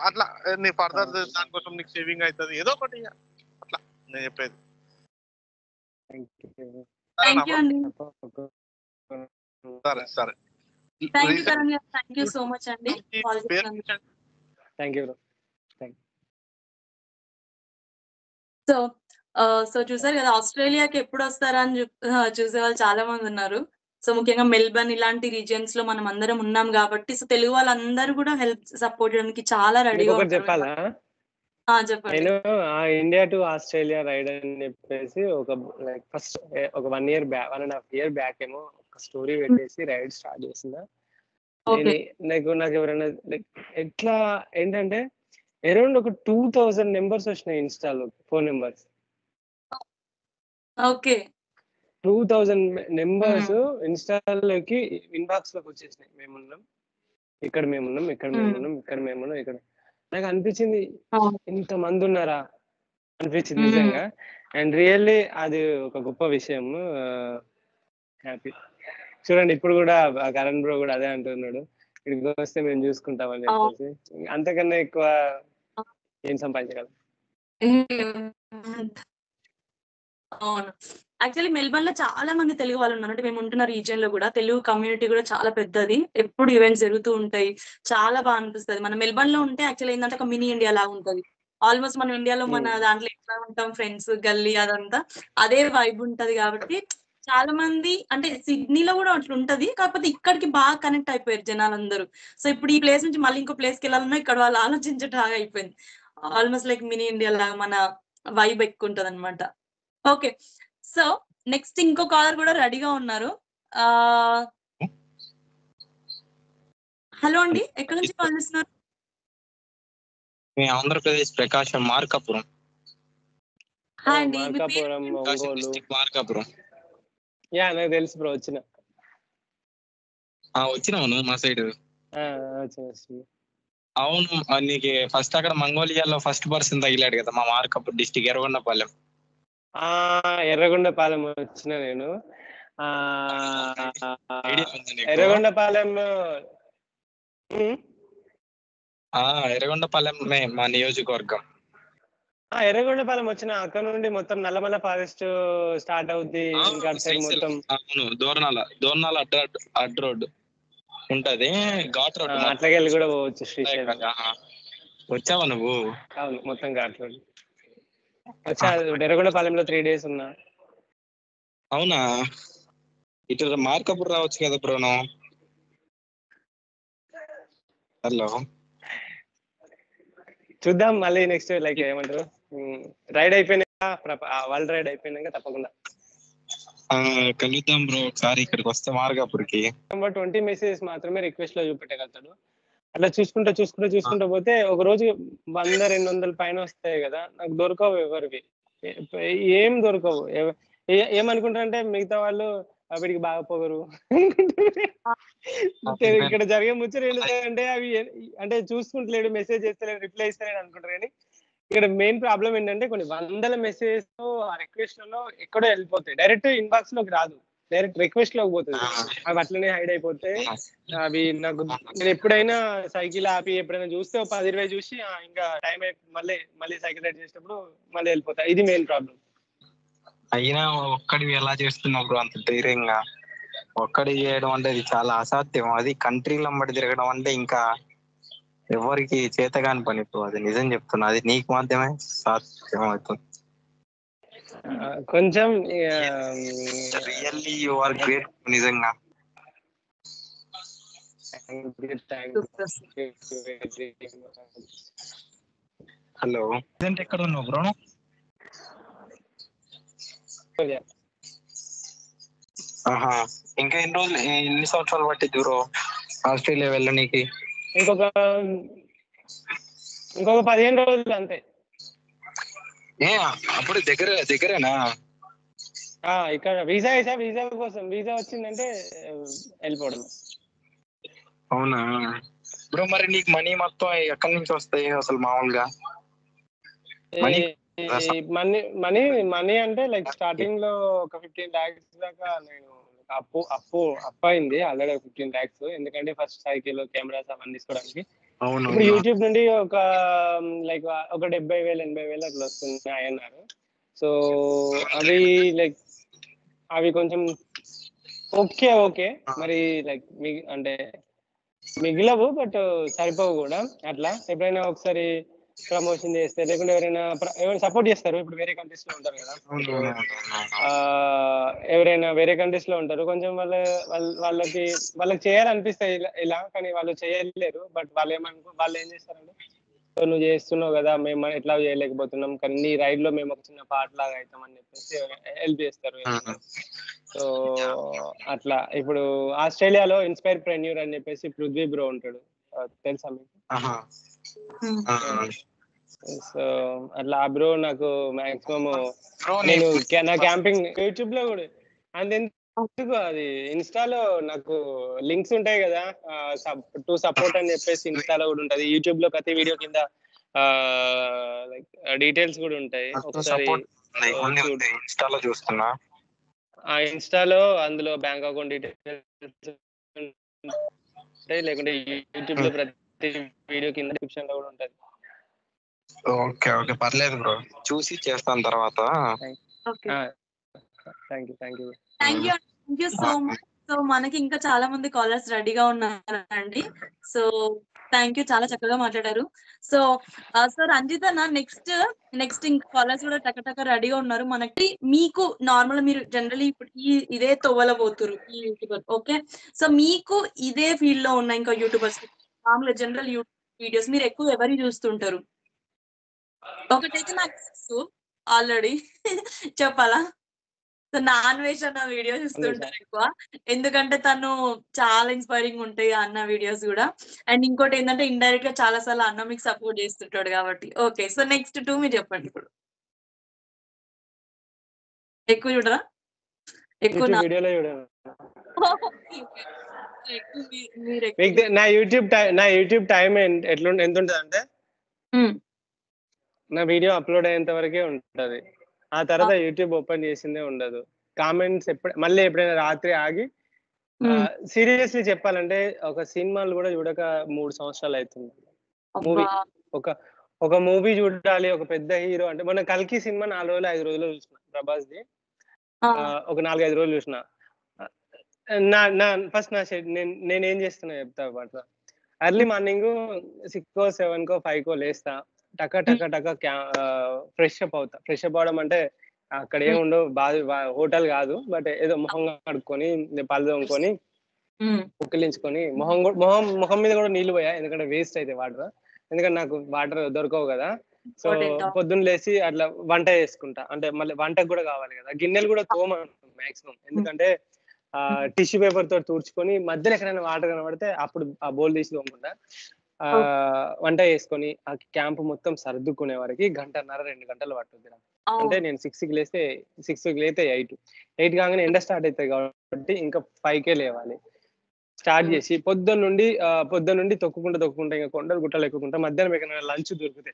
అట్లా నీ ఫర్దర్ దానికోసం నీకు సేవింగ్ అవుతుంది. ఏదో ఒకటి అట్లా నేను చెప్పేది. సరే సరే. థ్యాంక్ యూ కరణ్ గారు. థ్యాంక్ యూ సో మచ్ అండి. Thank you. సో చూసారు కదా, ఆస్ట్రేలియాకి ఎప్పుడు వస్తారా అని చూసే వాళ్ళు చాలా మంది ఉన్నారు. సో ముఖ్యంగా మెల్బర్న్ ఇలాంటి రీజియన్స్ లో మనం అందరం ఉన్నాం కాబట్టి, సో తెలుగు వాళ్ళందరూ కూడా హెల్ప్ సపోర్ట్ చేయడానికి చాలా రెడీగా ఉంటారు. చెప్పాలా? చెప్పండి. నేను ఇండియా టు ఆస్ట్రేలియా రైడ్ అని చెప్పేసి ఒక లైక్ ఫస్ట్ ఒక 1 year బ్యాక్, 1.5 year బ్యాక్ ఏమో ఒక స్టోరీ పెట్టేసి రైడ్ స్టార్ట్ చేసిందా. నాకు ఎవరైనా లైక్ ఎట్లా ఏంటంటే అరౌండ్ ఒక 2000 నెంబర్స్ వచ్చినాయి ఇన్స్టాలో, ఫోన్ నెంబర్స్. ఓకే, 2000 నెంబర్స్ ఇన్స్టాలోకి ఇన్బాక్స్ లోకి వచ్చేసినాయి. మేమున్నాం ఇక్కడ, మేమున్నాం ఇక్కడ, మేమున్నాం ఇక్కడ, మేమున్నాం ఇక్కడ. నాకు అనిపించింది ఇంత మంది ఉన్నారా అనిపించింది నిజంగా. అండ్ రియల్లీ అది ఒక గొప్ప విషయం. హ్యాపీ. చూడండి ఇప్పుడు కూడా కరణ్ బ్రో కూడా అదే అంటున్నాడు, ఇక్కడికి వస్తే మేము చూసుకుంటామని చెప్పేసి. అంతకన్నా ఎక్కువ ఏం సంపాదించగలం. అవును, యాక్చువల్లీ మెల్బర్న్ లో చాలా మంది తెలుగు వాళ్ళు ఉన్నారు. అంటే మేము ఉంటున్న రీజియన్ లో కూడా తెలుగు కమ్యూనిటీ కూడా చాలా పెద్దది. ఎప్పుడు ఈవెంట్స్ జరుగుతూ ఉంటాయి. చాలా బాగా అనిపిస్తుంది. మన మెల్బర్న్ లో ఉంటే యాక్చువల్లీ ఏంటంటే ఒక మినీ ఇండియా లాగా ఉంటది. ఆల్మోస్ట్ మనం ఇండియాలో మన దాంట్లో ఎట్లా ఉంటాం, ఫ్రెండ్స్ గల్లీ అదంతా అదే వైబ్ ఉంటది. కాబట్టి చాలా మంది అంటే సిడ్నీలో కూడా అట్లా ఉంటది, కాకపోతే ఇక్కడికి బాగా కనెక్ట్ అయిపోయారు జనాలందరూ. సో ఇప్పుడు ఈ ప్లేస్ నుంచి మళ్ళీ ఇంకో ప్లేస్కి వెళ్ళాలన్నా ఇక్కడ వాళ్ళు ఆలోచించటాగా అయిపోయింది. ఆల్మోస్ట్ లైక్ మినీ ఇండియా లాగా మన వైబ్ ఎక్కువ ఉంటది అనమాట. ఓకే, సో నెక్స్ట్ ఇంకో కాలర్ కూడా రెడీగా ఉన్నారు. హలో అండి, ఎక్కడి నుంచి కాల్ చేస్తున్నారు? ఆంధ్రప్రదేశ్, ప్రకాశం, మార్కాపురం. హాయ్ అండి, మార్కాపురం, ఒంగోలు. మార్కాపురం. యా నాకు తెలుసు బ్రో, వచ్చినావు నువ్వు మా సైడ్? అవును, నీకు ఫస్ట్ అక్కడ మంగోలియాలో ఫస్ట్ పర్సన్ తగిలాడు కదా మా మార్కాపురం డిస్టిక్ ఎర్రగొండపాలెం. ఎర్రగొండపాలెం వచ్చిన నేను. ఎర్రగొండపాలెం ఎర్రగొండపాలెం మా నియోజకవర్గం. ఎర్రగొండపాలెం వచ్చిన, అక్కడ నుండి మొత్తం నల్లమల ఫారెస్ట్ స్టార్ట్ అవుద్ది. ఇంకా మొత్తం అవును, దోర్నాల అడ్ రోడ్ ఉంటది, ఘాట్ రోడ్. అట్లాగే వెళ్ళి కూడా పోవచ్చు శ్రీశైలం. వచ్చావా నువ్వు? అవును, మొత్తం ఘాట్ రోడ్ వచ్చా. ఎర్రగొండపాలెంలో 3 days ఉన్నా. అవునా, ఇటు మార్కాపురం రావచ్చు కదా బ్రోను. హలో చూద్దాం మళ్ళీ నెక్స్ట్ లైక్ ఏమంటారు రైడ్ అయిపోయినాక వరల్డ్ రైడ్ అయిపోయినాక తప్పకుండా కలుద్దాం బ్రో ఒకసారి ఇక్కడికి వస్తే మార్గాపూర్కి. 20 మెసేజెస్ మాత్రమే రిక్వెస్ట్ లో చూపెట్టగలుగుతాడు. అట్లా చూసుకుంటూ పోతే ఒక రోజు 100-200 పైన వస్తాయి కదా, నాకు దొరకవు ఎవరివి, ఏం దొరకవు. ఏమనుకుంటారంటే మిగతా వాళ్ళు వీడికి బాగా పొగరు. ఇక్కడ జరిగే ముచ్చట ఏంటంటే అవి అంటే చూసుకుంటలేడు, మెసేజ్ చేస్తలేడు, రిప్లై ఇస్తలేడు అనుకుంటారు. కానీ ఇక్కడ మెయిన్ ప్రాబ్లం ఏంటంటే కొన్ని 100 మెసేజెస్ ఆ రిక్వెస్ట్ లలో ఎక్కడో వెళ్ళిపోతాయి, డైరెక్ట్ ఇన్బాక్స్ లోకి రాదు, డైరెక్ట్ రిక్వెస్ట్ లోకి పోతుంది. అవి అట్లనే హైడ్ అయిపోతే అవి నాకు నేను ఎప్పుడైనా సైకిల్ ఆపి ఎప్పుడైనా చూస్తే 10-20 చూసి ఇంకా టైం మళ్ళీ సైకిల్ రైడ్ చేసేటప్పుడు మళ్ళీ వెళ్ళిపోతాయి. ఇది మెయిన్ ప్రాబ్లం. అయినా ఒక్కడివి ఎలా చేస్తున్నావు బ్రో అంత ధైర్యంగా? ఒక్కడి చేయడం అంటే అది చాలా అసాధ్యం. అది కంట్రీలు అమ్మడి తిరగడం అంటే ఇంకా ఎవరికి చేతగాని పని బ్రో, అది నిజం చెప్తున్నా. అది నీకు మాత్రమే సాధ్యం అవుతుంది. కొంచెం రియల్లీ యు ఆర్ గ్రేట్ నిజంగా. హలో, ఎక్కడ ఉన్నావు బ్రో? ఇంకా ఎన్ని సంవత్సరాలు పట్టింది బ్రో ఆస్ట్రేలియా వెళ్ళనీకి? ఇంకొక 15 రోజులు అంతే. అప్పుడు దగ్గరేనా? ఇక్కడ వీసా కోసం వీసా వచ్చిందంటే వెళ్ళిపోవడం. అవునా బ్రో, మరి నీకు మనీ మొత్తం ఎక్కడి నుంచి వస్తాయి అసలు మామూలుగా? మనీ అంటే లైక్ స్టార్టింగ్ లో ఒక 15 lakhs దాకా నేను అప్పు అయింది ఆల్రెడీ 15 lakhs. ఎందుకంటే ఫస్ట్ సైకిల్ కెమెరాస్ అవన్నీ తీసుకోవడానికి. ఇప్పుడు యూట్యూబ్ నుండి ఒక లైక్ ఒక 70,000-80,000 అట్లా వస్తున్నాయి అన్నారు. సో అవి లైక్ అవి కొంచెం ఓకే మరి లైక్ అంటే మిగిలవు, బట్ సరిపోవు కూడా. అట్లా ఎప్పుడైనా ఒకసారి ప్రమోషన్ చేస్తే లేకుంటే ఎవరైనా సపోర్ట్ చేస్తారు. ఇప్పుడు వేరే కంట్రీస్ లో ఉంటారు కదా, ఎవరైనా వేరే కంట్రీస్ లో ఉంటారు, కొంచెం వాళ్ళకి చేయాలనిపిస్తాయి ఇలా, కానీ వాళ్ళు చేయలేరు. బట్ వాళ్ళు ఏం చేస్తారంటే, సో నువ్వు చేస్తున్నావు కదా, మేము ఎట్లా చేయలేకపోతున్నాం, కానీ నీ రైడ్ లో మేము ఒక చిన్న పార్ట్ లాగా అవుతామని చెప్పేసి హెల్ప్ చేస్తారు. సో అట్లా ఇప్పుడు ఆస్ట్రేలియాలో ఇన్స్పైర్ ప్రెన్యూర్ అని చెప్పేసి పృథ్వీ బ్రో ఉంటాడు, తెలుసా మీకు? సో అట్లా ఆ బ్రో నాకు మాక్సిమం నేను నా క్యాంపింగ్ యూట్యూబ్ లో కూడా అంతెందుకు అది ఇన్స్టాలో నాకు లింక్స్ ఉంటాయి కదా, టు సపోర్ట్ అని చెప్పేసి ఇన్స్టాలో కూడా ఉంటది. యూట్యూబ్ లో ప్రతి వీడియో కింద లైక్ డీటెయిల్స్ కూడా ఉంటాయి. ఒకసారి ఇన్స్టాలో చూస్తున్నా, ఆ ఇన్స్టాలో అందులో బ్యాంక్ అకౌంట్ డీటెయిల్స్ ఉంటాయి, లేకుంటే యూట్యూబ్ లో ప్రతి వీడియో కింద డిస్క్రిప్షన్ లో కూడా ఉంటది. ఓకే పర్లేదు బ్రో, చూసి చేస్తాను తర్వాత. Thank you so much. So మనకి ఇంకా చాలా మంది కాలర్స్ రెడీగా ఉన్నారండి. సో థ్యాంక్ యూ, చాలా చక్కగా మాట్లాడారు. సో రంజిత్ అన్న నెక్స్ట్ ఇంకా కాలర్స్ కూడా టక రెడీగా ఉన్నారు. మనకి మీకు నార్మల్ మీరు జనరలీ ఇప్పుడు ఇదే తోవల పోతురు ఈ యూట్యూబర్, ఓకే? సో మీకు ఇదే ఫీల్డ్ లో ఉన్న ఇంకా యూట్యూబర్స్ మామూలుగా జనరల్ యూట్యూబ్ వీడియోస్ మీరు ఎక్కువ ఎవరి చూస్తుంటారు? ఒకటైతే నాకు తెలుసు ఆల్రెడీ, చెప్పాలా? నాన్ వెజ్ అన్న వీడియో చూస్తుంటారు ఎక్కువ, ఎందుకంటే తను చాలా ఇన్స్పైరింగ్ ఉంటాయి అన్న వీడియోస్ కూడా. అండ్ ఇంకోటి ఏంటంటే ఇండైరెక్ట్ గా చాలా సార్లు అన్న మీకు సపోర్ట్ చేస్తుంటాడు కాబట్టి. ఓకే, సో నెక్స్ట్ 2 మీరు చెప్పండి. ఇప్పుడు ఎక్కువ చూడరా? ఎక్కువ నా యూట్యూబ్ టైం ఎంత ఉంటుంది అంటే, నా వీడియో అప్లోడ్ అయ్యేంత వరకే ఉంటది. ఆ తర్వాత యూట్యూబ్ ఓపెన్ చేసిందే ఉండదు. కామెంట్స్ మళ్ళీ ఎప్పుడైనా రాత్రి ఆగి, సీరియస్లీ చెప్పాలంటే ఒక సినిమాలు కూడా చూడక 3 సంవత్సరాలు అవుతుంది. మూవీ ఒక మూవీ చూడాలి, ఒక పెద్ద హీరో అంటే మొన్న కల్కి సినిమా 4-5 రోజులు చూసిన, ప్రభాస్ది. ఒక 4-5 రోజులు చూసిన. ఫస్ట్ నేనేం చేస్తున్నా చెప్తా పాట. ఎర్లీ మార్నింగ్ 6కో 7కో 5కో లేస్తా, టక ఫ్రెష్ అప్ అవడం అంటే అక్కడ ఏముండవు, హోటల్ కాదు, బట్ ఏదో మొహం కడుక్కొని పళ్ళు తోముకొని పుక్కిలించుకొని మొహం మీద కూడా నీళ్లు పోయా, ఎందుకంటే వేస్ట్ అయితే వాటర్. ఎందుకంటే నాకు వాటర్ దొరకవు కదా. So important. పొద్దున్న లేచి అట్లా వంట చేసుకుంటా. అంటే మళ్ళీ వంటకు కూడా కావాలి కదా, గిన్నెలు కూడా తోమను మాక్సిమం. ఎందుకంటే టిష్యూ పేపర్ తోటి తుడుచుకొని మధ్యలో ఎక్కడైనా వాటర్ కనబడితే అప్పుడు ఆ బౌల్ తీసి తోముకుంటా. వంట చేసుకొని ఆ క్యాంప్ మొత్తం సర్దుకునే వరకు 1.5-2 గంటలు పట్టుద్ది నాకు. అంటే నేను 6కి లేస్తే 6కి లేతే 8 కాగానే ఎండ స్టార్ట్ అవుతుంది కాబట్టి ఇంకా 5కే లేవాలి. స్టార్ట్ చేసి పొద్దున్న నుండి తొక్కుకుంటా ఇంకా కొండలు గుట్టలు ఎక్కుకుంటా. మధ్యాహ్నం ఎక్కడ లంచ్ దొరికితే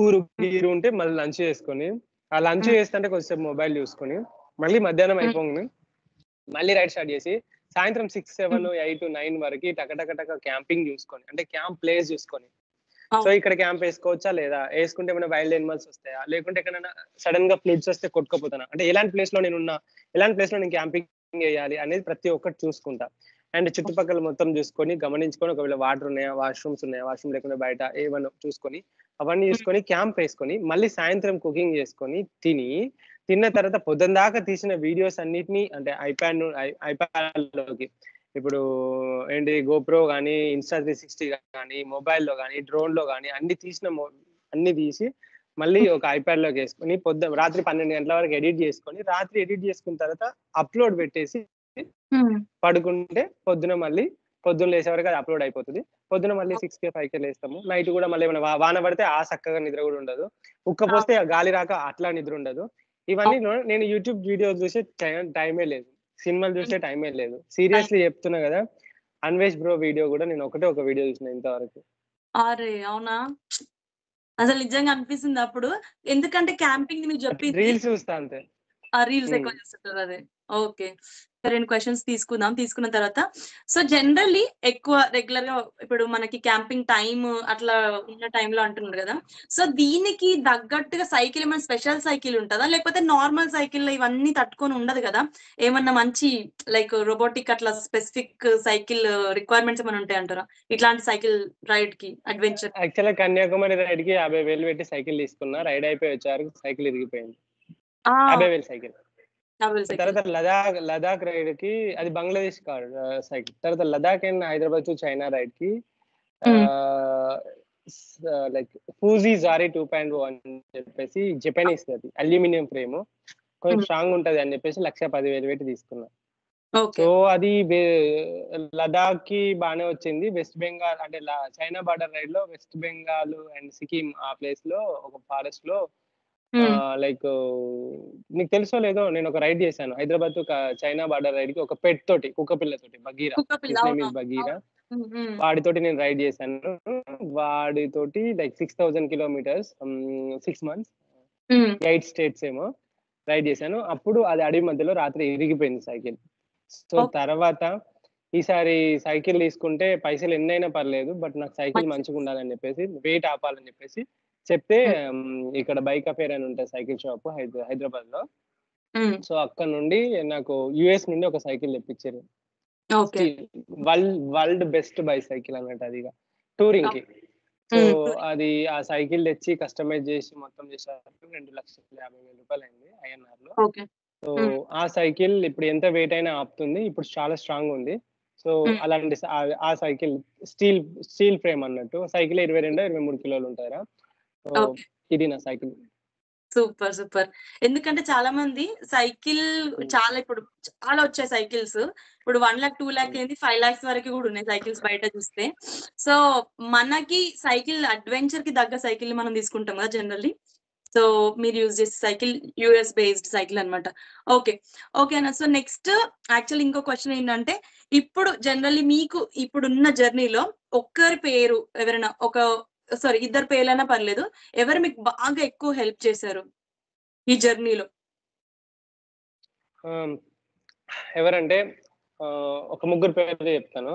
ఊరు గీరు ఉంటే మళ్ళీ లంచ్ చేసుకొని, ఆ లంచ్ చేస్తుంటే కొంచెంసేపు మొబైల్ చూసుకొని మళ్ళీ మధ్యాహ్నం అయిపోగానే మళ్ళీ రైడ్ స్టార్ట్ చేసి సాయంత్రం 6, 7, 8, 9 వరకు టక క్యాంపింగ్ చూసుకొని, అంటే క్యాంప్ ప్లేస్ చూసుకొని, సో ఇక్కడ క్యాంప్ వేసుకోవచ్చా లేదా, వేసుకుంటే ఏమైనా వైల్డ్ ఎనిమల్స్ వస్తాయా, లేకుంటే ఎక్కడైనా సడన్ గా ఫ్లడ్స్ వస్తే కొట్టుకుపోతానా, అంటే ఎలాంటి ప్లేస్ లో నేను ఉన్నా, ఎలాంటి ప్లేస్ లో నేను క్యాంపింగ్ చేయాలి అనేది ప్రతి ఒక్కటి చూసుకుంటా. అండ్ చుట్టుపక్కల మొత్తం చూసుకొని గమనించుకొని, ఒకవేళ వాటర్ ఉన్నాయా, వాష్రూమ్స్ ఉన్నాయా, వాష్రూమ్ లేకుండా బయట ఏమన్నా చూసుకొని అవన్నీ చూసుకొని క్యాంప్ వేసుకొని మళ్ళీ సాయంత్రం కుకింగ్ చేసుకొని తిన్న తర్వాత పొద్దున్న దాకా తీసిన వీడియోస్ అన్నిటినీ, అంటే ఐప్యాడ్ లోకి ఇప్పుడు ఏంటి గోప్రో కానీ, Insta360 కానీ, మొబైల్లో కానీ, డ్రోన్ లో కానీ అన్ని తీసి మళ్ళీ ఒక ఐప్యాడ్ లోకి వేసుకొని రాత్రి 12 గంటల వరకు ఎడిట్ చేసుకొని, రాత్రి ఎడిట్ చేసుకున్న తర్వాత అప్లోడ్ పెట్టేసి పడుకుంటే పొద్దున్న లేసే వరకు అది అప్లోడ్ అయిపోతుంది. పొద్దున మళ్ళీ 6కే 5కే లేస్తాము. నైట్ కూడా మళ్ళీ ఏమైనా వాన పడితే చక్కగా నిద్ర కూడా ఉండదు, ఉక్కపోస్తే గాలి రాక అట్లా నిద్ర ఉండదు. ఇవన్నీ నేను యూట్యూబ్ వీడియోస్ చూసే టైమే లేదు, సినిమాలు చూసే టైమే లేదు. సీరియస్లీ చెప్తున్నా కదా, అన్వేష్ బ్రో వీడియో కూడా నేను ఒక వీడియో చూసిన ఇంతవరకు. అరే అవునా, అసలు నిజంగా అనిపిస్తుంది అప్పుడు. ఎందుకంటే క్యాంపింగ్ నువ్వు చెప్పింది రీల్స్ చూస్తా అంతే, రీల్స్ ఎక్కువ చూస్తుంటారు. అదే ఓకే. 2 క్వశ్చన్స్ తీసుకున్న తర్వాత, సో జనరల్లీ ఎక్కువ రెగ్యులర్ గా ఇప్పుడు మనకి క్యాంపింగ్ టైమ్ అట్లా ఉన్న టైంలో అంటున్నారు కదా, సో దీనికి తగ్గట్టుగా సైకిల్ ఏమైనా స్పెషల్ సైకిల్ ఉంటుందా, లేకపోతే నార్మల్ సైకిల్ ఇవన్నీ తట్టుకొని ఉండదు కదా, ఏమన్నా మంచి లైక్ రోబోటిక్ అట్లా స్పెసిఫిక్ సైకిల్ రిక్వైర్మెంట్స్ ఏమైనా ఉంటాయి అంటారా ఇట్లాంటి సైకిల్ రైడ్ కి, అడ్వెంచర్? యాక్చువల్గా కన్యాకుమారి రైడ్ కి 50,000 పెట్టి సైకిల్ తీసుకున్నా. రైడ్ అయిపోయి వచ్చారు, సైకిల్ ఇరిగిపోయింది. 50,000 సైకిల్. తర్వాత లదాఖ్ రైడ్ కి అది బంగ్లాదేశ్ సైకిల్. తర్వాత Ladakh and Hyderabad to China ride కి లైక్ ఫూజీ జారీ 2.0 అని చెప్పేసి జపనీస్, అది అల్యూమినియం ఫ్రేమ్, కొంచెం స్ట్రాంగ్ ఉంటది అని చెప్పేసి 1,10,000 పెట్టి తీసుకున్నా. సో అది లదాఖ్ కి బాగానే వచ్చింది. వెస్ట్ బెంగాల్ అంటే చైనా బార్డర్ రైడ్ లో వెస్ట్ బెంగాల్ అండ్ సిక్కిం ఆ ప్లేస్ లో ఒక ఫారెస్ట్ లో లైక్ నీకు తెలుసో లేదో, నేను ఒక రైడ్ చేశాను Hyderabad to China border ride కి ఒక పెట్ తోటి, కుక్క పిల్లతోటి, బగీరా. వాడితోటి నేను రైడ్ చేశాను. వాడితోటి లైక్ 6,000 కిలోమీటర్స్ 6 months 8 states ఏమో రైడ్ చేశాను. అప్పుడు అది అడవి మధ్యలో రాత్రి ఇరిగిపోయింది సైకిల్. సో తర్వాత ఈసారి సైకిల్ తీసుకుంటే పైసలు ఎన్నైనా పర్లేదు, బట్ నాకు సైకిల్ మంచిగా ఉండాలని చెప్పేసి, వెయిట్ ఆపాలని చెప్పేసి చెప్తే ఇక్కడ బైక్ అఫేర్ అని ఉంటుంది సైకిల్ షాప్ హైదరాబాద్ లో. సో అక్కడ నుండి నాకు యుఎస్ నుండి ఒక సైకిల్ తెప్పించారు. వరల్డ్ బెస్ట్ బైసైకిల్ అన్నట్టు, అది టూరింగ్ కి. సో అది ఆ సైకిల్ తెచ్చి కస్టమైజ్ చేసి మొత్తం చేసేసరికి 2,50,000 రూపాయలు అయింది INR లో. సో ఆ సైకిల్ ఇప్పుడు ఎంత వెయిట్ అయినా ఆపుతుంది, ఇప్పుడు చాలా స్ట్రాంగ్ ఉంది. సో అలాంటి ఆ సైకిల్ స్టీల్ ఫ్రేమ్ అన్నట్టు, సైకిల్ 22-23 కిలోలు ఉంటారా. సో ఇది నా సైకిల్. సూపర్. ఎందుకంటే చాలా మంది సైకిల్ ఇప్పుడు చాలా వచ్చాయి సైకిల్స్. ఇప్పుడు 1 lakh 2 lakh ఏంది 5 lakhs వరకు కూడా ఉన్నాయి సైకిల్స్ బయట చూస్తే. సో మనకి సైకిల్ అడ్వెంచర్ కి తగ్గ సైకిల్ మనం తీసుకుంటాం కదా జనరల్లీ. సో మీరు యూజ్ చేసే సైకిల్ యుఎస్ బేస్డ్ సైకిల్ అనమాట. ఓకేనా. సో నెక్స్ట్ యాక్చువల్ ఇంకో క్వశ్చన్ ఏంటంటే, ఇప్పుడు జనరల్లీ మీకు ఇప్పుడున్న జర్నీలో ఒక్కరి పేరు ఎవరైనా ఇద్దరు పేర్లైనా పర్లేదు, ఎవరు మీకు బాగా ఎక్కువ హెల్ప్ చేశారు ఈ జర్నీలో? ఎవరంటే ఒక ముగ్గురు పేర్లు చెప్తాను.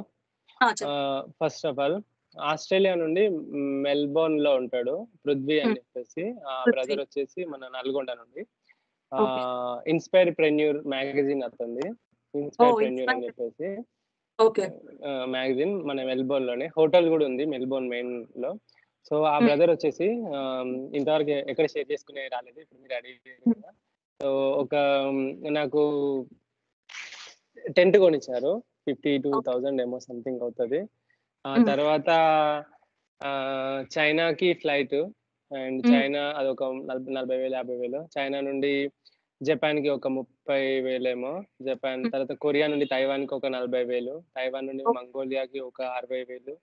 ఫస్ట్ ఆఫ్ ఆల్ ఆస్ట్రేలియా నుండి మెల్బోర్న్ లో ఉంటాడు పృథ్వీ అని చెప్పేసి, ఆ బ్రదర్ వచ్చేసి మన నల్గొండ నుండి. ఇన్స్పైర్ ప్రెన్యూర్ మ్యాగజైన్ అతనిది, ఇన్స్పైర్ ప్రెన్యూర్ అని చెప్పేసి మ్యాగజైన్ మన మెల్బోర్న్ లోనే. హోటల్ కూడా ఉంది మెల్బోర్న్ మెయిన్ లో. సో ఆ బ్రదర్ వచ్చేసి ఇంతవరకు ఎక్కడ షేర్ చేసుకునే రాలేదు, ఇప్పుడు మీరు అడిగారు కదా. సో నాకు టెంట్ కొనిచ్చారు, 52,000 ఏమో సంథింగ్ అవుతుంది. ఆ తర్వాత చైనాకి ఫ్లైట్, అండ్ చైనా అదొక 40,000 50,000. చైనా నుండి జపాన్కి ఒక 30,000 ఏమో. జపాన్ తర్వాత కొరియా నుండి తైవాన్కి ఒక 40,000. తైవాన్ నుండి మంగోలియాకి ఒక 60,000.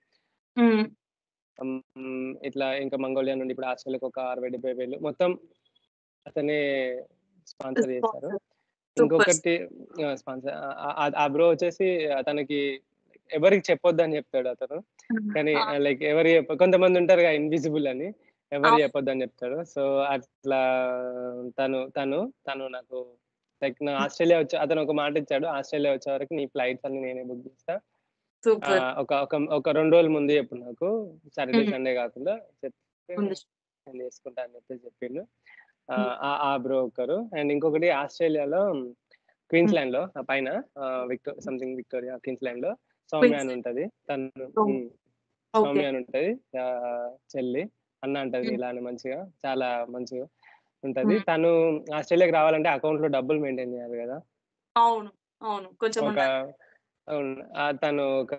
ఇట్లా ఇంకా మంగోలియా నుండి ఇప్పుడు ఆస్ట్రేలియాకి ఒక 60,000-70,000 మొత్తం అతనే స్పాన్సర్ చేశారు. ఇంకొకటి స్పాన్సర్ ఆ బ్రో వచ్చేసి తనకి ఎవరికి చెప్పొద్దు అని చెప్తాడు అతను, కానీ లైక్ ఎవరు కొంతమంది ఉంటారు కదా ఇన్విజిబుల్ అని, ఎవరు చెప్పొద్దు అని చెప్తాడు. సో అట్లా తను తను తను నాకు లైక్ నా ఆస్ట్రేలియా వచ్చి అతను ఒక మాట ఇచ్చాడు, ఆస్ట్రేలియా వచ్చే వరకు నీ ఫ్లైట్స్ అన్ని నేనే బుక్ చేస్తా, ఒక 2 రోజుల ముందు చెప్పు నాకు, సాటర్డే సండే కాకుండా చెప్తే నేను చేసుకుంటా అని చెప్పేసి చెప్పిండు ఆ బ్రో ఒకరు. అండ్ ఇంకొకటి ఆస్ట్రేలియాలో క్వీన్స్లాండ్ లో పైన సంథింగ్ విక్టోరియా క్వీన్స్లాండ్ లో సౌమ్య అని ఉంటది. తను సౌమ్య అని ఉంటది, చెల్లి అన్న అంటది ఇలానే మంచిగా, చాలా మంచిగా ఉంటది. తను ఆస్ట్రేలియాకి రావాలంటే అకౌంట్ లో డబ్బులు మెయింటైన్ చేయాలి కదా. అవును అవును కొంచెం తను ఒక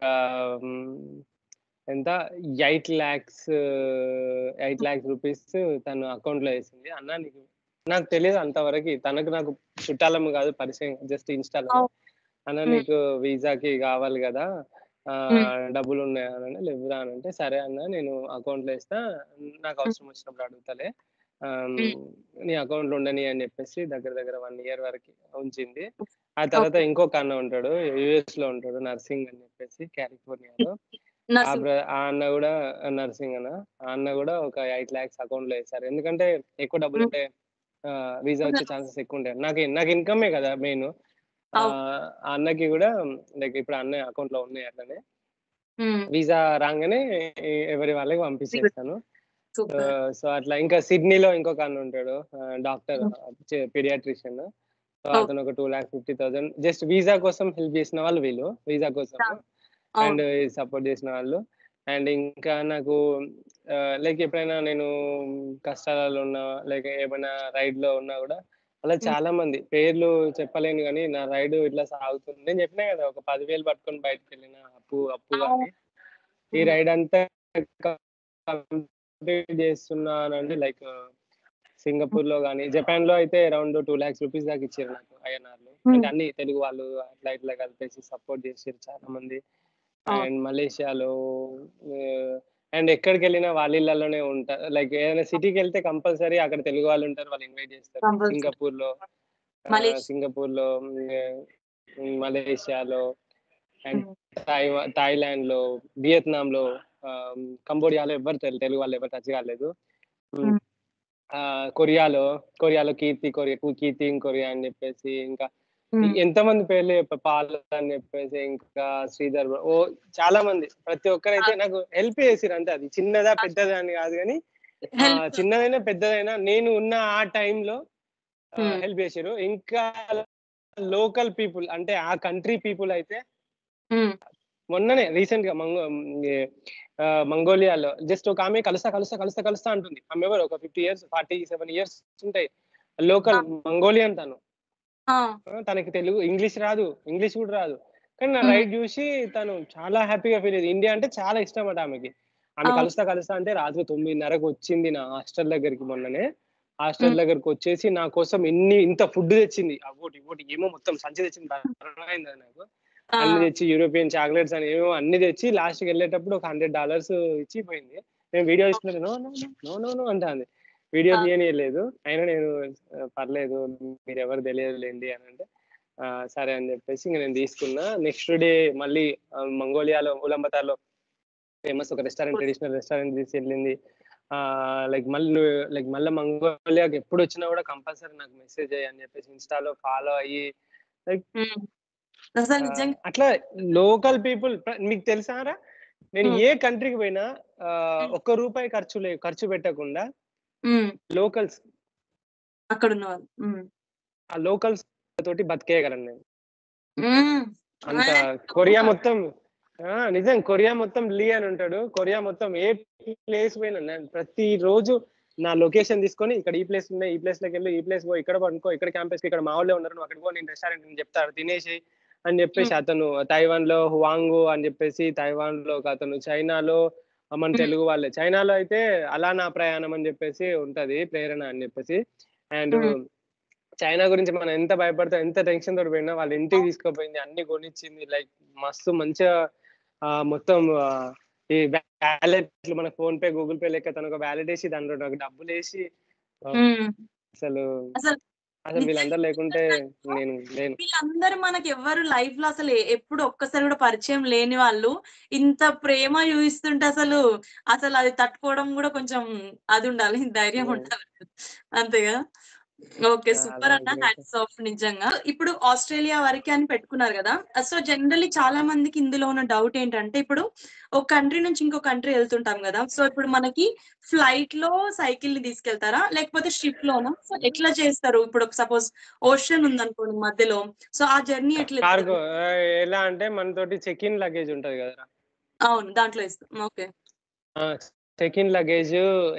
ఎంత 8 lakhs రూపీస్ తను అకౌంట్ లో వేసింది. అన్న నీకు నాకు తెలియదు అంతవరకు, తనకు నాకు చుట్టాలము కాదు, పరిచయం జస్ట్ ఇన్స్టాలో. అన్న నీకు వీసాకి కావాలి కదా, డబ్బులు ఉన్నాయా అని, లేవురా అని అంటే, సరే అన్న నేను అకౌంట్ లో వేస్తా, నాకు అవసరం వచ్చినప్పుడు అడుగుతలే, నీ అకౌంట్ లో ఉండని అని చెప్పేసి దగ్గర 1 year వరకు ఉంచింది. ఆ తర్వాత ఇంకొక అన్న ఉంటాడు, యుఎస్ లో ఉంటాడు, నర్సింగ్ అని చెప్పేసి కాలిఫోర్నియాలో. ఆ అన్న కూడా నర్సింగ్ అన్న, ఆ అన్న కూడా ఒక 8 lakhs అకౌంట్ లో వేస్తారు. ఎందుకంటే ఎక్కువ డబ్బులు ఉంటే వీసా వచ్చే ఛాన్సెస్ ఎక్కువ ఉంటాయి. నాకు ఇన్కమే కదా మెయిన్. ఆ అన్నకి కూడా లైక్ ఇప్పుడు అన్న అకౌంట్ లో ఉన్నాయి అట్లనే. వీసా రాగానే ఎవరి వాళ్ళకి పంపించేస్తాను. సో అట్లా ఇంకా సిడ్నీలో ఇంకొక అన్న ఉంటాడు, డాక్టర్ పీడియాట్రిషియన్. సో అతను ఒక 2,50,000 జస్ట్ వీసా కోసం హెల్ప్ చేసిన వాళ్ళు వీళ్ళు, వీసా కోసం అండ్ సపోర్ట్ చేసిన వాళ్ళు. అండ్ ఇంకా నాకు లైక్ ఎప్పుడైనా నేను కష్టాలలో ఉన్నా, లేక ఏమైనా రైడ్ లో ఉన్నా కూడా అలా చాలా మంది పేర్లు చెప్పలేను కానీ నా రైడ్ ఇట్లా సాగుతుంది. నేను చెప్పినా కదా ఒక 10,000 పట్టుకొని బయటకు వెళ్ళిన అప్పు కానీ ఈ రైడ్ అంతా కంప్లీట్ చేస్తున్నానంటే లైక్ సింగపూర్ లో కానీ జపాన్ లో అయితే అరౌండ్ 2 lakhs రూపీస్ దాకా ఇచ్చారు నాకు INR లో. అంటే అన్ని తెలుగు వాళ్ళు అట్లా ఇట్లా కలిపేసి సపోర్ట్ చేసారు చాలా మంది. అండ్ మలేషియాలో అండ్ ఎక్కడికి వెళ్ళినా వాళ్ళ ఇళ్ళలోనే ఉంటారు. లైక్ ఏదైనా సిటీకి వెళ్తే కంపల్సరీ అక్కడ తెలుగు వాళ్ళు ఉంటారు, వాళ్ళు ఇన్వైట్ చేస్తారు. సింగపూర్ లో మలేషియాలో అండ్ థాయిలాండ్ లో, వియత్నాం లో, కంబోడియాలో ఎవరు తెలుగు వాళ్ళు ఎవరు టచ్ కాలేదు. కొరియాలో కీర్తి ఇన్ కొరియా అని చెప్పేసి, ఇంకా ఎంతమంది పేర్లు పాల్ అని చెప్పేసి, ఇంకా శ్రీధర్ చాలా మంది, ప్రతి ఒక్కరైతే నాకు హెల్ప్ చేసిరు. అంటే అది చిన్నదా పెద్దదా అని కాదు కానీ చిన్నదైనా పెద్దదైనా నేను ఉన్న ఆ టైంలో హెల్ప్ చేసారు. ఇంకా లోకల్ పీపుల్ అంటే ఆ కంట్రీ పీపుల్ అయితే మొన్ననే రీసెంట్ గా మంగోలియాలో జస్ట్ ఒక ఆమె కలుస్తా అంటుంది. ఆమె ఎవరు ఒక 47 years ఉంటాయి, లోకల్ మంగోలియన్. తనకి తెలుగు ఇంగ్లీష్ రాదు, ఇంగ్లీష్ కూడా రాదు, కానీ నా రైడ్ చూసి తను చాలా హ్యాపీగా ఫీల్ అయ్యింది. ఇండియా అంటే చాలా ఇష్టం అట ఆమెకి. ఆమె కలుస్తా అంటే రాత్రి 9:30కు వచ్చింది నా హాస్టల్ దగ్గరికి. మొన్ననే హాస్టల్ దగ్గరకు వచ్చేసి నా కోసం ఇంత ఫుడ్ తెచ్చింది, ఒకటి ఏమో మొత్తం సంచి తెచ్చింది. అయింది నాకు అన్ని తెచ్చి, యూరోపియన్ చాక్లెట్స్ అని ఏమో అన్ని తెచ్చి, లాస్ట్ కి వెళ్ళేటప్పుడు ఒక $100 ఇచ్చి పోయింది. నేను వీడియో తీసుకున్నాను, నో అంటాను, వీడియో తీయలేదు. అయినా నేను పర్లేదు మీరు ఎవరు తెలియదులేండి అని అంటే సరే అని చెప్పేసి ఇంకా నేను తీసుకున్నా. నెక్స్ట్ డే మళ్ళీ మంగోలియాలో ఉలంబతార్లో ఫేమస్ ఒక రెస్టారెంట్, ట్రెడిషనల్ రెస్టారెంట్ తీసి వెళ్ళింది. లైక్ మళ్ళీ మంగోలియాకి ఎప్పుడు వచ్చినా కూడా కంపల్సరీ నాకు మెసేజ్ అయ్యి అని చెప్పేసి ఇన్స్టాలో ఫాలో అయ్యి, లైక్ అట్లా లోకల్ పీపుల్. మీకు తెలుసారా, నేను ఏ కంట్రీకి పోయినా ₹1 ఖర్చు పెట్టకుండా లోకల్స్ అక్కడ ఉన్న వాళ్ళు ఆ లోకల్స్ తోటి బతికేయగలను నేను. అంత కొరియా మొత్తం నిజం, కొరియా మొత్తం లీ అని ఉంటాడు. కొరియా మొత్తం ఏ ప్లేస్ పోయినా నేను ప్రతి రోజు నా లొకేషన్ తీసుకొని, ఇక్కడ ఈ ప్లేస్ ఉన్నాయి, ఈ ప్లేస్ లోకి వెళ్ళి, ఈ ప్లేస్ పో, ఇక్కడ పడుకో, ఇక్కడ క్యాంపస్, ఇక్కడ మా వాళ్ళే ఉన్నారు, నువ్వు అక్కడికి పో, నేను రెస్టారెంట్ చెప్తాను తినేసి అని చెప్పేసి. అతను తైవాన్ లో హువాంగు అని చెప్పేసి, తైవాన్ లో ఒక అతను, చైనాలో మన హ్మ్. తెలుగు వాళ్ళే. చైనాలో అయితే అలా నా ప్రయాణం అని చెప్పేసి ఉంటది. ప్రేరణ అని చెప్పేసి. అండ్ హ్మ్. చైనా గురించి మనం ఎంత భయపడతాం, ఎంత టెన్షన్ తోటి పోయినా వాళ్ళ ఇంటికి అవును. తీసుకుపోయింది, అన్ని కొనిచ్చింది. లైక్ మస్తు మంచిగా మొత్తం ఈ వాలెట్లు మన ఫోన్ పే, గూగుల్ పే లెక్క తనొక వాలెట్ ఏసి దాంట్లో నాకు డబ్బులేసి హ్మ్. అసలు అసలు అసలు వీళ్ళందరూ లేకుంటే నిజంగా నేను లేను. వీళ్ళందరూ మనకి ఎవ్వరు లైఫ్‌లో అసలు ఎప్పుడు ఒక్కసారి కూడా పరిచయం లేని వాళ్ళు ఇంత ప్రేమ చూయిస్తుంటే అసలు అది తట్టుకోవడం కూడా కొంచెం అది ఉండాలి. ధైర్యం హ్మ్. ఉండాలి. అంతే కదా! ఓకే. చాలా సూపర్ అన్న. గ్రేట్. హ్యాట్స్ ఆఫ్ నిజంగా. ఇప్పుడు ఆస్ట్రేలియా వరకే అని పెట్టుకున్నారు గదా! సో, జనరల్లీ చాలా మందికి ఇందులో ఉన్న డౌట్ ఏంటంటే, ఇప్పుడు ఒక కంట్రీ నుంచి ఇంకో కంట్రీ ఎళ్తుంటాం గదా! సో, ఇప్పుడు మనకి ఫ్లైట్‌లో సైకిల్‌ని తీసుకెళ్తారా? లేకపోతే షిప్‌లోనా? సో, ఎట్లా చేస్తారు? ఇప్పుడు సపోజ్ ఓషన్ ఉందనుకోండి మధ్యలో. సో, ఆ జర్నీ ఎట్లెళ్తారు? కార్గో ఎలా అంటే మనతోటి చెక్ ఇన్ లగేజ్ ఉంటది కదరా. అవును. దాంట్లో ఏస్తాం. ఓకే. చెక్ ఇన్ లగేజ్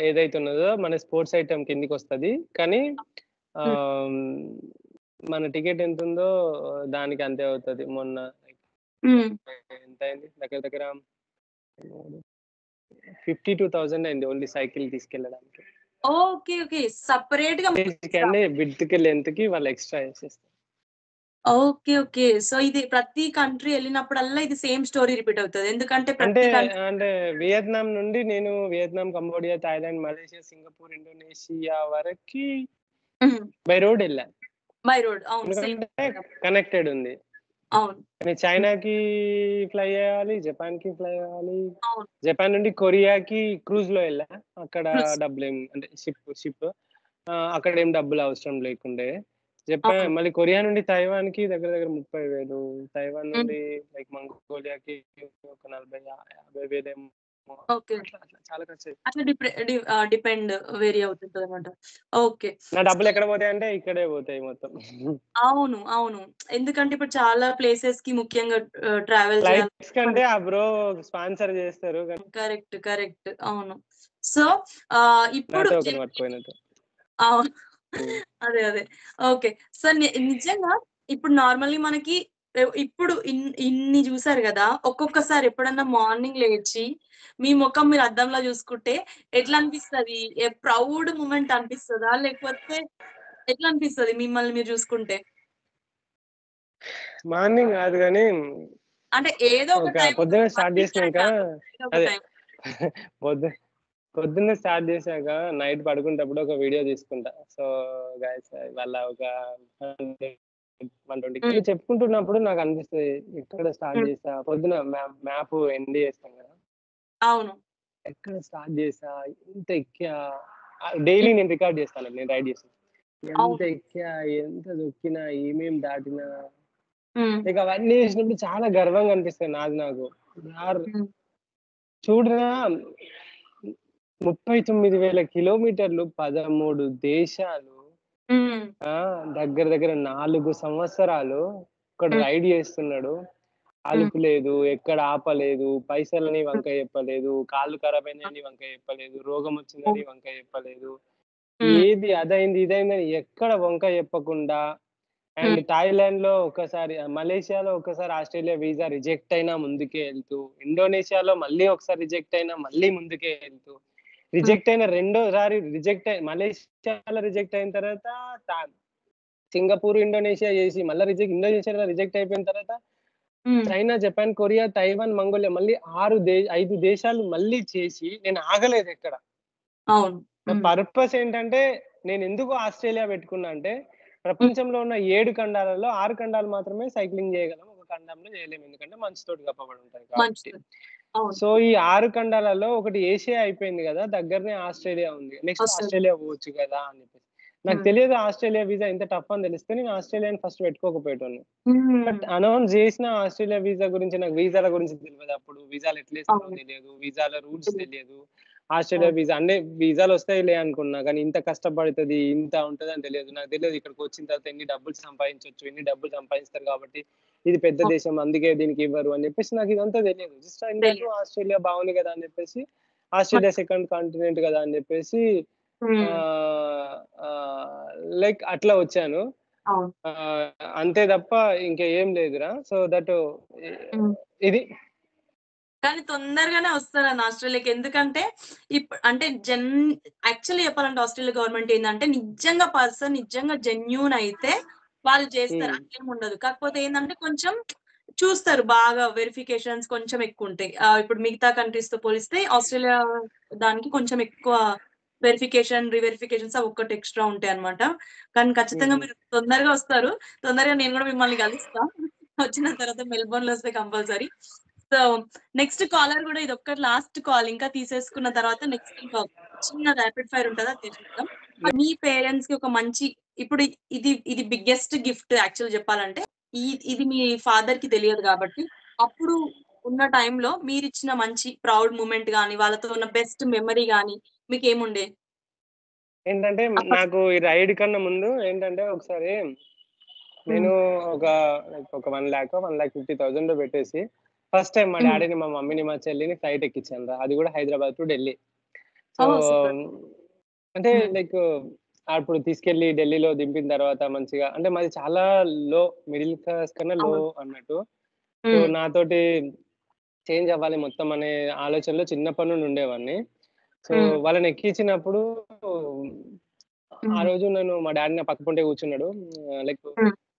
ఏదైతే ఉన్నదో మన స్పోర్ట్స్ ఐటమ్ కిందికి వస్తది. కానీ హ్మ్. ఆహ్, మన టికెట్ ఎంత ఉందో దానికి అంతే అవుతది. మొన్న హ్మ్. ఎంత అయింది? దగ్గర దగ్గర 52,000 అయింది ఓన్లీ సైకిల్ తీసుకెళ్ళడానికి. ఓకే. ఓకే. సెపరేట్‌గా ఎక్స్‌ట్రా. అండి విడ్త్‌కి, లెంగ్త్‌కి వాళ్ళు ఎక్స్‌ట్రా ఏసేస్తారు. ఓకే. ఓకే. సో, ఇది ప్రతి కంట్రీ ఎళ్ళినప్పుడల్లా ఇది సేమ్ స్టోరీ రిపీట్ అవుతది. ఎందుకంటే అంటే, ప్రతి కంట్రీ అంటే వియత్నాం నుండి నేను Vietnam, Cambodia, Thailand, Malaysia, Singapore, Indonesia వరకి హ్మ్. బై రోడ్ ఎళ్ళా. By road. అవును. సేమ్. ఎందుకంటే కనెక్టెడ్ ఉంది. అవును. కానీ చైనాకి ఫ్లై అయ్యాలి, జపాన్‌కి ఫ్లై అవ్వాలి. అవును. జపాన్ నుండి కొరియాకి క్రూజ్‌లో ఎళ్ళా. అక్కడ క్రూజ్. డబ్బులేం అంటే షిప్ అక్కడేం డబ్బులు అవసరం లేకుండే. అవును. మళ్ళీ కొరియా నుండి తైవాన్‌కి దగ్గర దగ్గర 30,000. తైవాన్ హ్మ్. నుండి లైక్ మంగోలియాకి ఒక 40, 50,000 ఏమో. ఓకే. అట్లా చాలా ఖర్చయింది. అట్లా డిపెండ్ వేరీ అవుతుంటదనమాట. ఓకే. నా సో, డబ్బులెక్కడ పోతాయంటే ఇక్కడే పోతాయి మొత్తం. అవును. అవును. ఎందుకంటే ఇప్పుడు చాలా ప్లేసెస్‌కి ముఖ్యంగా ట్రావెల్ చేయాలి. ఫ్లైట్స్ కంటే మనకి ఆ బ్రో స్పాన్సర్ చేస్తారు. కరెక్ట్. కరెక్ట్. అవును. సో, ఇప్పుడు నాతో ఒకరిని పట్టుకుపోయినట్టు. అవును. హ్మ్. అదే. ఓకే. సో, నిజంగా ఇప్పుడు నార్మల్లీ మనకి ఇప్పుడు ఇన్ని జూసారు గదా! ఒక్కొక్కసారి ఎప్పుడన్నా మార్నింగ్ లేచి మీ మొఖం మీరు అద్దంలో జూసుకుంటే ఎట్లా అనిపిస్తది? ప్రౌడ్ మూమెంట్ అనిపిస్తదా? లేకపోతే ఎట్లా అనిపిస్తది మిమ్మల్ని మీరు జూసుకుంటే? మార్నింగ్ కాదు గానీ, అంటే ఏదో ఒక ఒక టైం పొద్దున స్టార్ట్ వర్కింగ్ చేసినంక కాదు. ఏదో ఒక అదే టైం. పొద్దు పొద్దున్నే స్టార్ట్ చేశాక నైట్ పడుకునేటప్పుడు ఒక వీడియో తీసుకుంటా. సో, గైస్ ఇవాళ ఒక 100, 120 హ్మ్. అని చెప్పుకుంటున్నప్పుడు నాకనిపిస్తది. ఎక్కడ స్టార్ట్ హ్మ్. చేశా? పొద్దున మ్యాప్ ఎండ్ చేస్తాం కదా! అవును. ఎక్కడ స్టార్ట్ చేశా? ఎంత ఎక్కా? డైలీ హ్మ్. నేను రికార్డ్ చేస్తాను. నేను రైడ్ చేసేది. ఎంత అవును. ఎక్కా? ఎంత దొక్కినా? ఏమేం దాటినా? హ్మ్. ఇక అవన్నీ చేసినప్పుడు చాలా గర్వంగా అనిపిస్తది నాది నాకు. యార్ హ్మ్. చూడరా 39,000 కిలోమీటర్లు, 13 దేశాలు. హ్మ్. ఆ! దగ్గర దగ్గర 4 సంవత్సరాలు ఒకడు హ్మ్. రైడ్ చేస్తున్నాడు. హ్మ్. అలుపు లేదు, ఎక్కడ ఆపలేదు, పైసలని హ్మ్. వంక చెప్పలేదు, కాళ్ళు ఖరాబయినాయని వంక చెప్పలేదు, రోగం వచ్చిందని అవును. వంక చెప్పలేదు. హ్మ్. ఏది అదైంది, ఇదైందని ఎక్కడ వంక చెప్పకుండా అండ్ హ్మ్. థాయిలాండ్‌లో ఒకసారి, మలేషియాలో ఒకసారి ఆస్ట్రేలియా వీసా రిజెక్ట్ అయినా ముందుకే ఎళ్తూ, ఇండోనేషియాలో మళ్ళీ ఒకసారి రిజెక్ట్ అయినా మళ్ళీ ముందుకే ఎళ్తూ, హ్మ్. రిజెక్ట్ అయిన రెండోసారి మలేషియాలో రిజెక్ట్ అయిన తర్వాత తా సింగపూర్, ఇండోనేషియా చేసి మళ్ళా ఇండోనేషియాలో రిజెక్ట్ అయిపోయిన తర్వాత హ్మ్. China, Japan, Korea, Taiwan, Mongolia మళ్ళీ 5 దేశాలు మళ్ళీ చేసి నేను ఆగలేదెక్కడ. అవును. నా హ్మ్. పర్పస్ ఏంటంటే, నేనెందుకు ఆస్ట్రేలియా పెట్టుకున్నా అంటే, హ్మ్. ప్రపంచంలో ఉన్న 7 ఖండాలలో 6 ఖండాలు మాత్రమే సైక్లింగ్ చేయగలం. ఒక ఖండంలో చేయలేము. ఎందుకంటే మంచుతోటి కప్పబడి ఉంటది కాబట్టి. మంచిది. అవును. సో, ఈ 6 ఖండాలలో ఒకటి ఏషియా అయిపోయింది గదా! దగ్గరనే ఆస్ట్రేలియా ఉంది. నెక్స్ట్ వస్తది. ఆస్ట్రేలియా పోవచ్చు గదా! అని చెప్పేసి. నాకు హ్మ్. తెలియదు ఆస్ట్రేలియా వీసా ఇంత టఫ్ అని తెలిస్తే నేను ఆస్ట్రేలియాని ఫస్ట్ పెట్టుకోకపోయేటోన్ని. హ్మ్. బట్ అనౌన్స్ చేసిన ఆస్ట్రేలియా వీసా గురించి నాకు వీసాల గురించి తెలవదు అప్పుడు. వీసాలు ఎట్లేస్తారో అవును. తెలియదు. వీసాల రూల్స్ తెలీదు. తెలియదు. ఆస్ట్రేలియా అవును. వీసా అన్ని వీసాలొస్తాయిలే అనుకున్నా. కానీ ఇంత కష్టపడతది, ఇంత ఉంటదని తెలియదు. నాకు తెలియదు ఇక్కడికొచ్చిన తర్వాత ఎన్ని డబ్బులు సంపాదించొచ్చు, ఎన్ని డబ్బులు సంపాదిస్తారు కాబట్టి ఇది పెద్ద అవును. దేశం అందుకే దీనికి ఇవ్వరు అని చెప్పేసి నాకు ఇదంతా తెలియదు. జస్ట్ ఐ నో టు తెలియదు. ఆస్ట్రేలియా బాగుంది కదా! అని చెప్పేసి మ ఆస్ట్రేలియా సెకండ్ కాంటినెంట్ కదా! అని చెప్పేసి హ్మ్. ఆహ్, ఆహ్, లైక్ అట్లా వచ్చాను. అవును. అంతే తప్ప ఇంకేం లేదురా. సో దట్ హ్మ్. ఇది కానీ తొందరగానే వస్తారన్న ఆస్ట్రేలియాకి. ఎందుకంటే అంటే యాక్చువల్లీ చెప్పాలంటే ఆస్ట్రేలియా గవర్నమెంట్ ఏందంటే నిజంగా పర్సన్ నిజంగా జెన్యూన్ అయితే వాళ్ళు చేస్తారు. అట్లేముండదు. కాకపోతే ఏందంటే కొంచెం చూస్తారు బాగా వెరిఫికేషన్స్ కొంచెం ఎక్కువుంటాయి. ఇప్పుడు మిగతా కంట్రీస్‌తో పోలిస్తే ఆస్ట్రేలియా దానికి కొంచెం ఎక్కువ రీవెరిఫికేషన్స్ అవి ఒక్కటి ఎక్స్‌ట్రా ఉంటాయన్నమాట. కానీ ఖచ్చితంగా మీరు తొందరగా వస్తారు. తొందరగా నేను కూడా మిమ్మల్ని కలుస్తా. వచ్చిన తర్వాత మెల్బోర్న్‌లో వస్తే కంపల్సరీ. సో, నెక్స్ట్ కాలర్ కూడా ఇదొక్కటి లాస్ట్ కాల్. ఇంకా తీసేసుకున్న తర్వాత నెక్స్ట్ ఇంకా చిన్న ర్యాపిడ్ ఫైర్ ఉంటది. అది చేసేద్దాం. మీ పేరెంట్స్‌కి ఒక మంచి ఇప్పుడు ఇది బిగ్గెస్ట్ గిఫ్ట్ యాక్చువల్ చెప్పాలంటే. ఇది మీ ఫాదర్‌కి తెలియదు కాబట్టి, అప్పుడు ఉన్న టైంలో మీరిచ్చిన మంచి ప్రౌడ్ మూమెంట్ గాని, వాళ్ళతో ఉన్న బెస్ట్ మెమరీ గాని మీకేముండే? ఏంటంటే నాకు ఈ రైడ్ కన్నా ముందు ఏంటంటే ఒకసారి నేను ఒక 1,50,000 పెట్టేసి ఫస్ట్ టైం మా డాడీని, మా మమ్మీని, మా చెల్లిని ఫ్లైట్ ఎక్కించాను రా. అది కూడా హైదరాబాద్ టు ఢిల్లీ. సో అంటే లైక్ అప్పుడు తీసుకెళ్లి ఢిల్లీలో దింపిన తర్వాత మంచిగా అంటే మాది చాలా లో మిడిల్ క్లాస్ కన్నా లో అన్నట్టు. సో నాతోటి చేంజ్ అవ్వాలి మొత్తం అనే ఆలోచనలో చిన్నప్పటి నుండి ఉండేవాడిని. సో వాళ్ళని ఎక్కించినప్పుడు ఆ రోజు నేను మా డాడీ నా పక్క పొంటే కూర్చున్నాడు. లైక్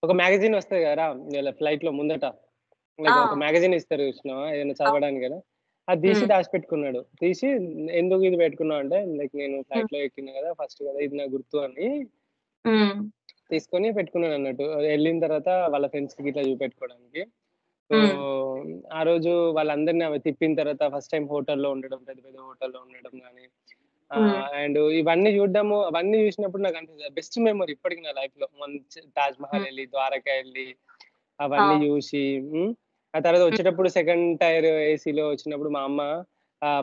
ఒక మ్యాగజైన్ వస్తాయి కదరా ఫ్లైట్ లో ముందట, లైక్ ఒక మ్యాగజైన్ ఇస్తారు చూసినావా ఏదైనా చదవడానికి కదా, అది తీసి దాచిపెట్టుకున్నాడు. తీసి ఎందుకు ఇది పెట్టుకున్నావు అంటే లైక్ నేను ఫ్లైట్ లో ఎక్కిన కదా ఫస్ట్ కదా, ఇది నా గుర్తు అని తీసుకొని పెట్టుకున్నాను అన్నట్టు. వెళ్ళిన తర్వాత వాళ్ళ ఫ్రెండ్స్ కి ఇట్లా చూపెట్టుకోవడానికి. సో ఆ రోజు వాళ్ళందరినీ అవి తిప్పిన తర్వాత ఫస్ట్ టైం హోటల్లో ఉండడం, పెద్ద పెద్ద హోటల్లో ఉండడం కానీ అండ్ ఇవన్నీ చూడడము, అవన్నీ చూసినప్పుడు నాకు అనిపిస్తుంది బెస్ట్ మెమరీ ఇప్పటికి నా లైఫ్ లో. మంచి తాజ్ మహల్ వెళ్ళి, ద్వారకా వెళ్ళి అవన్నీ చూసి ఆ తర్వాత వచ్చేటప్పుడు సెకండ్ టైర్ ఏసీలో వచ్చినప్పుడు మా అమ్మ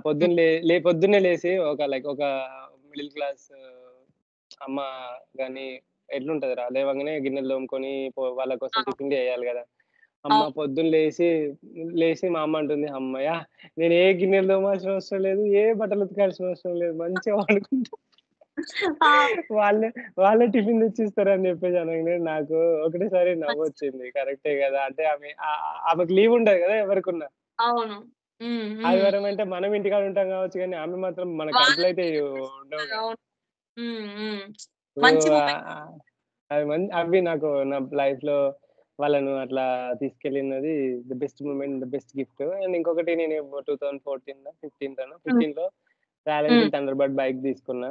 పొద్దున్నే లేసి ఒక మిడిల్ క్లాస్ అమ్మ గాని ఎట్లుంటదిరా, లేవగానే గిన్నెలు తోముకొని వాళ్ళ కోసం టిఫిన్ చేయాలి కదా. అమ్మ పొద్దున్న లేచి మా అమ్మ అంటుంది, అమ్మయ్య నేను ఏ గిన్నెలు తోమాల్సిన అవసరం లేదు, ఏ బట్టలు ఉతకాల్సిన అవసరం లేదు, మంచిగా వాడుకుంటా వాళ్ళే టిఫిన్ తెచ్చిస్తారు అని చెప్పేసి అనగానే నాకు ఒకటేసారి నవ్వు వచ్చింది. కరెక్టే కదా, అంటే ఆమెకు లీవ్ ఉండదు కదా ఎవరికున్నా. అవును. ఆదివారం అంటే మనం ఇంటికాడ ఉంటాం కావచ్చు, కానీ ఆమె మాత్రం మన క్యాంపులో అయితే ఉండవు కదా. అవి నాకు నా లైఫ్ లో వాళ్ళను అట్లా తీసుకెళ్ళినది the best moment, the best gift. And ఇంకొకటి నేను 2015 లో Royal Enfield Thunderbird bike తీసుకున్నా.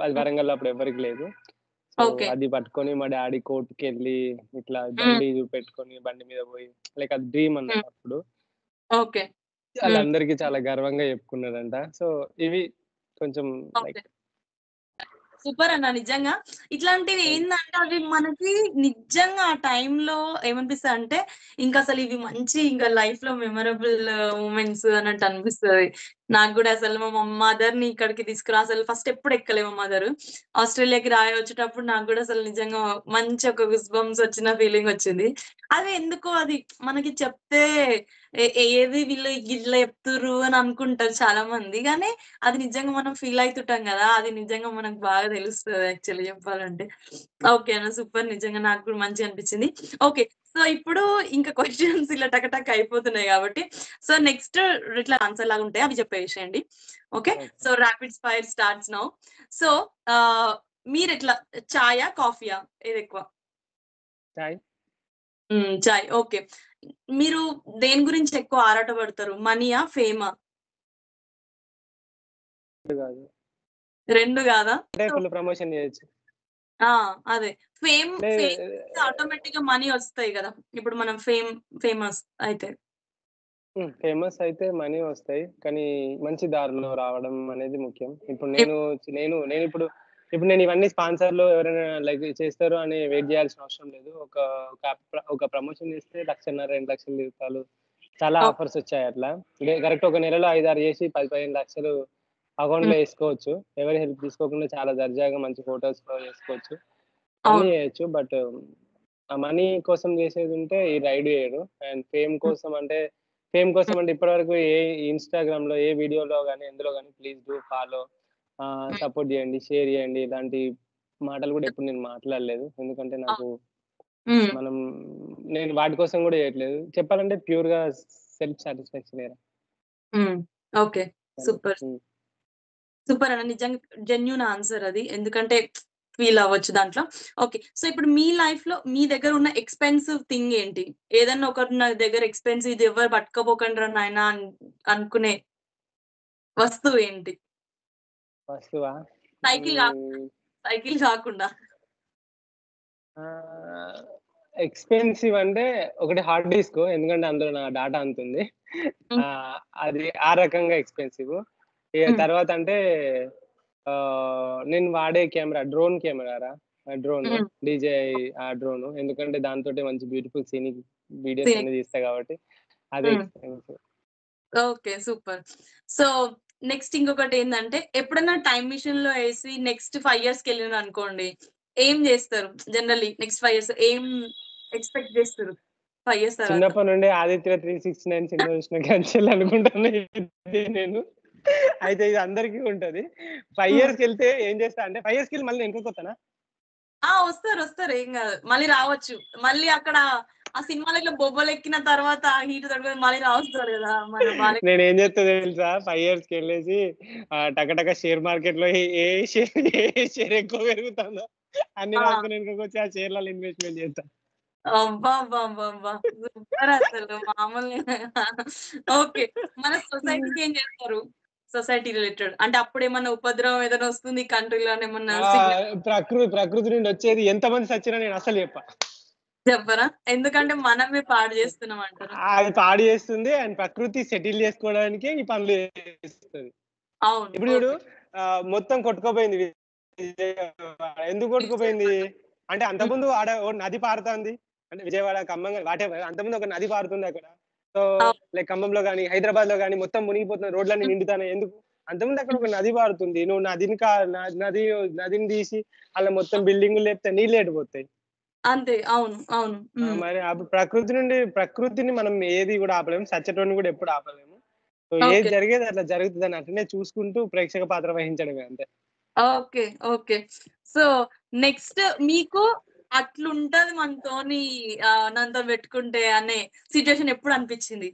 అది వరంగల్ అప్పుడు ఎవరికి లేదు. సో అది పట్టుకొని మా డాడీ కోర్టుకి వెళ్ళి ఇట్లా బండి చూపెట్టుకొని బండి మీద పోయి లైక్ అది డ్రీమ్ అన్నట్టు అప్పుడు. వాళ్ళందరికీ చాలా గర్వంగా చెప్పుకున్నాడంట. సో ఇవి కొంచెం లైక్ సూపర్ అన్న. నిజంగా ఇట్లాంటివి ఏందంటే అవి మనకి నిజంగా ఆ టైంలో ఏమనిపిస్తది అంటే ఇంకా అసలు ఇవి మంచి ఇంకా లైఫ్ లో మెమరబుల్ మూమెంట్స్ అన్నట్టు అనిపిస్తది. నాకు కూడా అసలు మా మదర్‌ని ఇక్కడికి తీసుకురా, అసలు ఫస్ట్ ఎప్పుడు ఎక్కలే మా మదర్. ఆస్ట్రేలియాకి వచ్చేటప్పుడు నాకు కూడా అసలు నిజంగా మంచి ఒక గూస్ బంప్స్ వచ్చిన ఫీలింగ్ వచ్చింది. అది ఎందుకో అది మనకి చెప్తే ఏది వీళ్ళు ఇట్లా చెప్తుర్రు అని అనుకుంటారు చాలా మంది. కానీ అది నిజంగా మనం ఫీల్ అయితుంటాం కదా, అది నిజంగా మనకు బాగా తెలుస్తది యాక్చువల్లీ చెప్పాలంటే. ఓకే అన్న, సూపర్. నిజంగా నాకు కూడా మంచిగా అనిపించింది. ఓకే, సో ఇప్పుడు ఇంకా క్వెషన్స్ ఇలా టక టక అయిపోతున్నాయి కాబట్టి సో నెక్స్ట్ ఇట్లా ఆన్సర్ లాగా ఉంటాయి, అవి చెప్పేసేయండి. Okay, so rapid fire starts now. So మీరు ఎట్లా చాయా కాఫీయా ఏది ఎక్కువ? చాయ్. ఓకే, మీరు దేని గురించి ఎక్కువ ఆరాటపడతారు, మనీయా ఫేమా? రెండు కాదా? అంటే ఫుల్ ప్రమోషన్ చేయొచ్చు. అదే ఫేమ్ ఆటోమేటిక్ గా మనీ వస్తాయి కదా. ఇప్పుడు మనం ఫేమస్ అయితే మనీ వస్తాయి, కానీ మంచి దారిలో రావడం అనేది ముఖ్యం. ఇప్పుడు నేను ఇప్పుడు నేను ఇవన్నీ స్పాన్సర్లు ఎవరైనా లైక్ చేస్తారు అని వెయిట్ చేయాల్సిన అవసరం లేదు. ఒక ప్రమోషన్ చేస్తే 1,50,000 2 లక్షలు చాలా ఆఫర్స్ వచ్చాయి. అట్లా కరెక్ట్ ఒక నెలలో 5-6 చేసి 10-15 లక్షలు అకౌంట్ లో వేసుకోవచ్చు. ఎవరి హెల్ప్ తీసుకోకుండా చాలా దర్జాగా మంచి ఫోటోస్ లో చేసుకోవచ్చు, అన్ని చేయొచ్చు. బట్ ఆ మనీ కోసం చేసేది ఉంటే ఈ రైడ్ చేయడు. అండ్ ఫేమ్ కోసం అంటే ఇప్పటి వరకు ఏ ఇన్స్టాగ్రామ్ లో ఏ వీడియోలో కానీ ఎందులో కానీ ప్లీజ్ డూ ఫాలో, సపోర్ట్ చేయండి, షేర్ చేయండి ఇలాంటి మాటలు కూడా ఎప్పుడు నేను మాట్లాడలేదు. ఎందుకంటే నాకు నేను వాటి కోసం కూడా చేయట్లేదు. చెప్పాలంటే ప్యూర్ గా సెల్ఫ్ సాటిస్ఫాక్షన్ ఏరా. ఓకే, సూపర్ సూపర్ అన్న, నిజంగా జెన్యూన్ ఆన్సర్ అది, ఎందుకంటే ఫీల్ అవ్వచ్చు దాంట్లో. ఓకే, సో ఇప్పుడు మీ లైఫ్ లో మీ దగ్గర ఉన్న ఎక్స్పెన్సివ్ థింగ్ ఏంటి? ఏదన్నా ఒకటి నా దగ్గర ఎక్స్పెన్సివ్, ఇది ఎవరు పట్టుకోపోకండి నాయన అనుకునే వస్తువు ఏంటి? వస్తువా? సైకిల్ సైకిల్ కాకుండా ఎక్స్పెన్సివ్ అంటే ఒకటి హార్డ్ డిస్క్, ఎందుకంటే అందులో నా డాటా అంతుంది. అది ఆ రకంగా ఎక్స్పెన్సివ్. తర్వాత అంటే నేను వాడే camera drone camera, drone DJI ఆ డ్రోన్, ఎందుకంటే దాంతో మంచి బ్యూటిఫుల్ సీనిక్ వీడియోస్ అన్ని తీస్తా కాబట్టి అదే expensive. Okay, super. So next ఇంకొకటి ఏంటంటే, ఎప్పుడైనా టైం మిషన్ లో వేసి నెక్స్ట్ 5 years కి వెళ్ళిన అనుకోండి, ఏం చేస్తారు జనరల్లీ? నెక్స్ట్ 5 years ఏం ఎక్స్పెక్ట్ చేస్తారు 5 years తర్వాత? చిన్నప్పటి నుండి ఆదిత్య 369 సినిమా చూసిన క్యాన్సిల్ అనుకుంటాను నేను. అయితే ఇది అందరికీ ఉంటది. 5 years కి వెళ్తే ఏం చేస్తా అంటే, 5 years కి వెళ్ళి మళ్ళీ వెనక్కి వస్తానా? వస్తారు, ఏం కాదు, మళ్ళీ రావచ్చు. మళ్ళీ అక్కడ ఆ సినిమాలో బొబ్బలు ఎక్కిన తర్వాత హీట్ తగ్గదు, మళ్ళీ రావస్తారు కదా మన. నేను ఏం చేస్తా తెలుసా? 5 years కి వెళ్ళేసి టకటక షేర్ మార్కెట్ లో ఏ షేర్ ఎక్కువ పెరుగుతుందో అన్ని రాసుకుని వెనుకకి వచ్చి ఆ షేర్లలో ఇన్వెస్ట్మెంట్ చేస్తాను. సూపర్ అసలు, మామూలు. ఓకే, మన సొసైటీకి ఏం చేస్తారు? సొసైటీ రిలేటెడ్ అంటే అప్పుడు ఏమన్నా ఉపద్రవం ఏదైనా వస్తుంది కంట్రీలో ఏమన్నా? ప్రకృతి నుండి వచ్చేది ఎంతమంది సచ్చినా నేను అసలు చెప్పరా? ఎందుకంటే మనమే పాడు చేస్తున్నాం అంటారు. అది పాడు చేస్తుంది, అండ్ ప్రకృతి సెటిల్ చేసుకోవడానికి ఈ పనులు చేస్తుంది. అవును, ఇప్పుడు చూడు, మొత్తం కొట్టుకోపోయింది. ఎందుకు కొట్టుకుపోయింది అంటే, అంతకుముందు ఆడ నది పారుతుంది, అంటే విజయవాడ, ఖమ్మం, వాటెవర్, అంతకుముందు ఒక నది పారుతుంది అక్కడ. సో లైక్ ఖమ్మంలో కానీ హైదరాబాద్ లో కానీ మొత్తం మునిగిపోతున్న రోడ్లన్నీ నిండుతాయి. ఎందుకు? అంతకుముందు అక్కడ ఒక నది పారుతుంది. నువ్వు నదిని తీసి అలా మొత్తం బిల్డింగులు లేపితే నీళ్ళు ఎడిపోతాయి అంతే. అవును, అవును. మరి అప్పుడు ప్రకృతిని మనం ఏది కూడా ఆపలేము, సచ్చటోని కూడా ఎప్పుడు ఆపలేము. సో ఏది జరిగేది అట్లా జరుగుతుంది అని అట్లనే చూసుకుంటూ ప్రేక్షక పాత్ర వహించడమే అంతే. Okay, okay. సో నెక్స్ట్ మీకు అట్లుంటది మనతోని, నన్నుతో పెట్టుకుంటే అనే సిచ్యువేషన్ ఎప్పుడు అనిపించింది?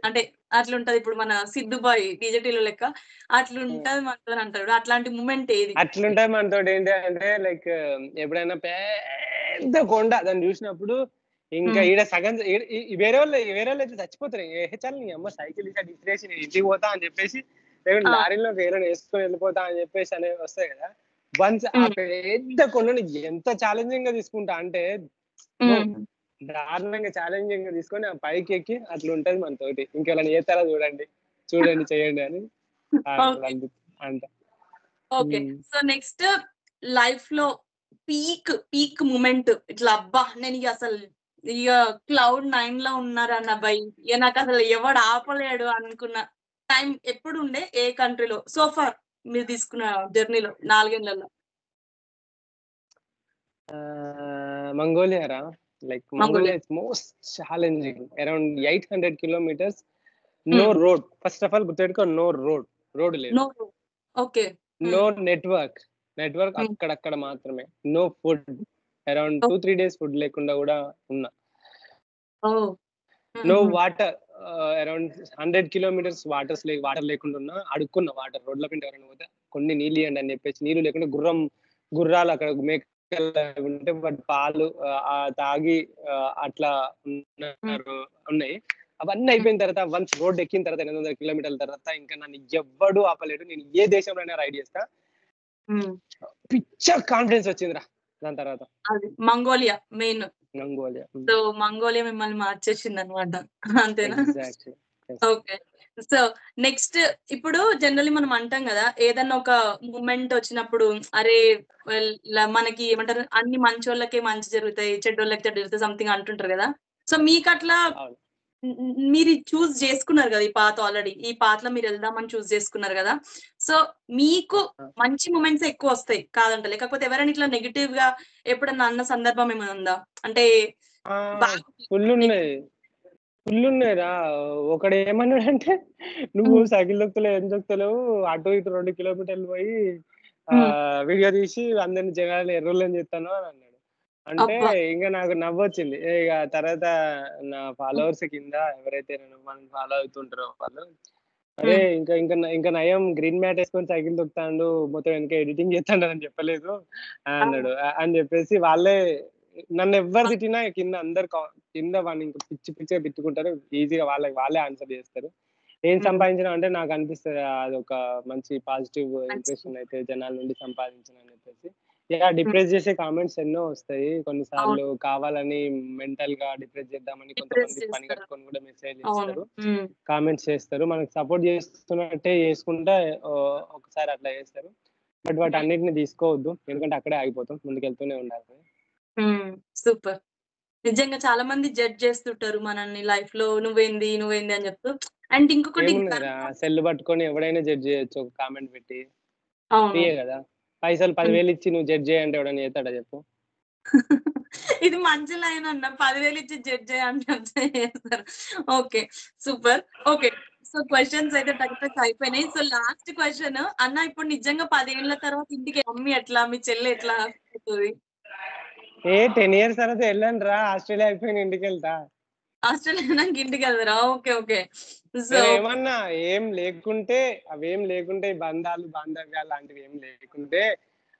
అంటే అట్లుంటది ఇప్పుడు మన సిద్ధుబాయ్ డిజిటల్ లెక్క అట్లుంటది మనతో అంటాడు, అట్లాంటి మూమెంట్ ఏది? అట్లుంటది మనతో ఏంటి అంటే, లైక్ ఎప్పుడైనా పెద్ద కొండ దాన్ని చూసినప్పుడు ఇంకా ఈడ సగం వేరే వాళ్ళు అయితే చచ్చిపోతారు. చాలా నీ అమ్మ సైకిల్ ఇట్లా డిస్ట్రేసి నేను ఇంటికి పోతా అని చెప్పేసి, లారీలో వేరే వేసుకొని వెళ్ళిపోతా అని చెప్పేసి అనేవి వస్తాయి కదా. వన్స్ ఆ పెద్ద కొండని ఎంత ఛాలెంజింగ్ గా తీసుకుంటా అంటే, దారుణంగా ఛాలెంజింగ్ గా తీసుకొని ఆ పైకి ఎక్కి అట్లా ఉంటది మనతోటి. ఇంకెవరైనా చేస్తారా చూడండి చేయండి అని అంట. ఓకే, సో నెక్స్ట్ లైఫ్ లో పీక్ మూమెంట్, ఇట్లా అబ్బా నేను ఇక అసలు ఇక Cloud 9 లో ఉన్నారన్న భయ్, ఇక నాకు అసలు ఎవడు ఆపలేడు అనుకున్న టైం ఎప్పుడు ఉండే? ఏ కంట్రీలో సోఫార్ మీరు తీసుకున్న జర్నీలో 4 ఏళ్లలో? మంగోలియా రా. Like Mongolia is most challenging. Around 800 kilometers, no road. First of all గుర్తుపెట్టుకో, నో రోడ్ లేదు. ఓకే, నో నెట్వర్క్ అక్కడక్కడ మాత్రమే. No food, around 2-3 days food లేకుండా కూడా ఉన్నా. No water, around 100 kilometers water లేకుండా ఉన్నా. అడుక్కున్న వాటర్ రోడ్ల పిండి ఎవరైనా పోతే కొన్ని నీళ్ళు ఇవ్వండి అని చెప్పేసి, నీళ్ళు లేకుండా గుర్రాలు అక్కడ మేకలు ఉంటే వాటి పాలు తాగి అట్లా ఉన్నాయి. అవన్నీ అయిపోయిన తర్వాత వన్స్ రోడ్ ఎక్కిన తర్వాత 800 kilometers తర్వాత ఇంకా నన్ను ఎవ్వడు ఆపలేడు. నేను ఏ దేశంలో అయినా రైడ్ చేస్తా. పిచ్చర్ కాన్ఫిడెన్స్ వచ్చిందిరా దాని తర్వాత. Mongolia main. సో మంగోలియా మిమ్మల్ని మార్చేసింది అనమాట, అంతేనా? ఓకే, సో నెక్స్ట్ ఇప్పుడు జనరల్లీ మనం అంటాం కదా, ఏదన్నా ఒక మూమెంట్ వచ్చినప్పుడు అరే మనకి ఏమంటారు, అన్ని మంచోళ్ళకే మంచి జరుగుతాయి, చెడ్డోళ్ళకి చెడ్డ జరుగుతాయి సంథింగ్ అంటుంటారు కదా. సో మీకు అట్లా మీరు చూస్ చేసుకున్నారు కదా ఈ పాత్, ఆల్రెడీ ఈ పాత్లో మీరు వెళ్దామని చూస్ చేసుకున్నారు కదా. సో మీకు మంచి మూమెంట్స్ ఎక్కువ వస్తాయి కాదంట, లేకపోతే ఎవరైనా ఇట్లా నెగిటివ్ గా ఎప్పుడన్నా అన్న సందర్భం ఏమైనా ఉందా? అంటే ఫుల్ ఉన్నాయిరా. ఒకడు ఏమన్నాడంటే, నువ్వు సైకిల్ దొక్కుతలేవు, ఏం దొక్కుతలేవు, అటు ఇటు 2 kilometers పోయి వీడియో తీసి అందరిని జనాలు ఎర్రోళ్ళని చెప్తాను అని అన్నాడు. అంటే అబ్బా ఇంకా నాకు నవ్వొచ్చింది. ఇక తర్వాత నా ఫాలోవర్స్ కింద ఎవరైతే మనం ఫాలో అవుతుంటారో వాళ్ళు, అరే ఇంకా నయం గ్రీన్ మ్యాట్ వేసుకొని సైకిల్ తొక్కుతాండు, మొత్తం వెనక ఎడిటింగ్ చేస్తాడు అని చెప్పలేదు అన్నాడు. అని చెప్పేసి వాళ్ళే నన్ను ఎవ్వరు తిట్టినా కింద అందరు కింద వాడిని ఇంకా పిచ్చి పిచ్చిగా తిట్టుకుంటారు. ఈజీగా వాళ్ళే ఆన్సర్ చేస్తారు. ఏం సంపాదించిన అంటే నాకు అనిపిస్తుంది అది ఒక మంచి పాజిటివ్ ఇంప్రెషన్ అయితే జనాల నుండి సంపాదించిన అని చెప్పేసి. డిప్రెస్ చేసే కామెంట్స్ ఎన్నో వస్తాయి కొన్నిసార్లు. కావాలని మెంటల్ గా డిప్రెస్ చేద్దామని కొంతమంది పని కట్టుకొని కూడా మెసేజ్ చేస్తారు, కామెంట్స్ చేస్తారు, మనకు సపోర్ట్ చేస్తున్నట్టే చేసుకుంటా ఒకసారి అట్లా చేస్తారు. బట్ వాటి అన్నిటిని తీసుకోవద్దు, ఎందుకంటే అక్కడే ఆగిపోతాం, ముందుకెళ్తూనే ఉండాలి. సూపర్. నిజంగా చాలా మంది జడ్జ్ చేస్తుంటారు మనల్ని లైఫ్ లో, నువ్వేంది అని చెప్తూ. అండ్ ఇంకొకటి ఏమున్నాయిరా, సెల్ పట్టుకొని ఎవడైనా జడ్జ్ చేయొచ్చు ఒక కామెంట్ పెట్టి, అవును ఫ్రీయే కదా. పైసలు 10,000 ఇచ్చి నువ్వు జడ్జ్ చేయంటే ఎవడన్నా చేస్తాడా చెప్పు? ఇది మంచి లైన్ అన్న, 10,000 ఇచ్చి జడ్జ్ అంటే చేస్తారు. Okay super. Okay so questions అయితే టక్ అయిపోయినాయి. సో లాస్ట్ క్వశ్చన్ అన్న, ఇప్పుడు నిజంగా 10 ఏళ్ల తర్వాత ఇంటికి మమ్మీ ఎట్లా, మీ చెల్లి ఎట్లా అవుతుంది? 10 years తర్వాత వెళ్ళండి రా, ఆస్ట్రేలియా అయిపోయిన ఇంటికి వెళ్తా. ఆస్ట్రేలియా ఇంటికి వెళ్తారా? Okay okay. సో ఏమన్నా ఏం లేకుంటే, అవేం లేకుంటే, బంధాలు బాంధవ్యాలు లాంటివి ఏం లేకుంటే,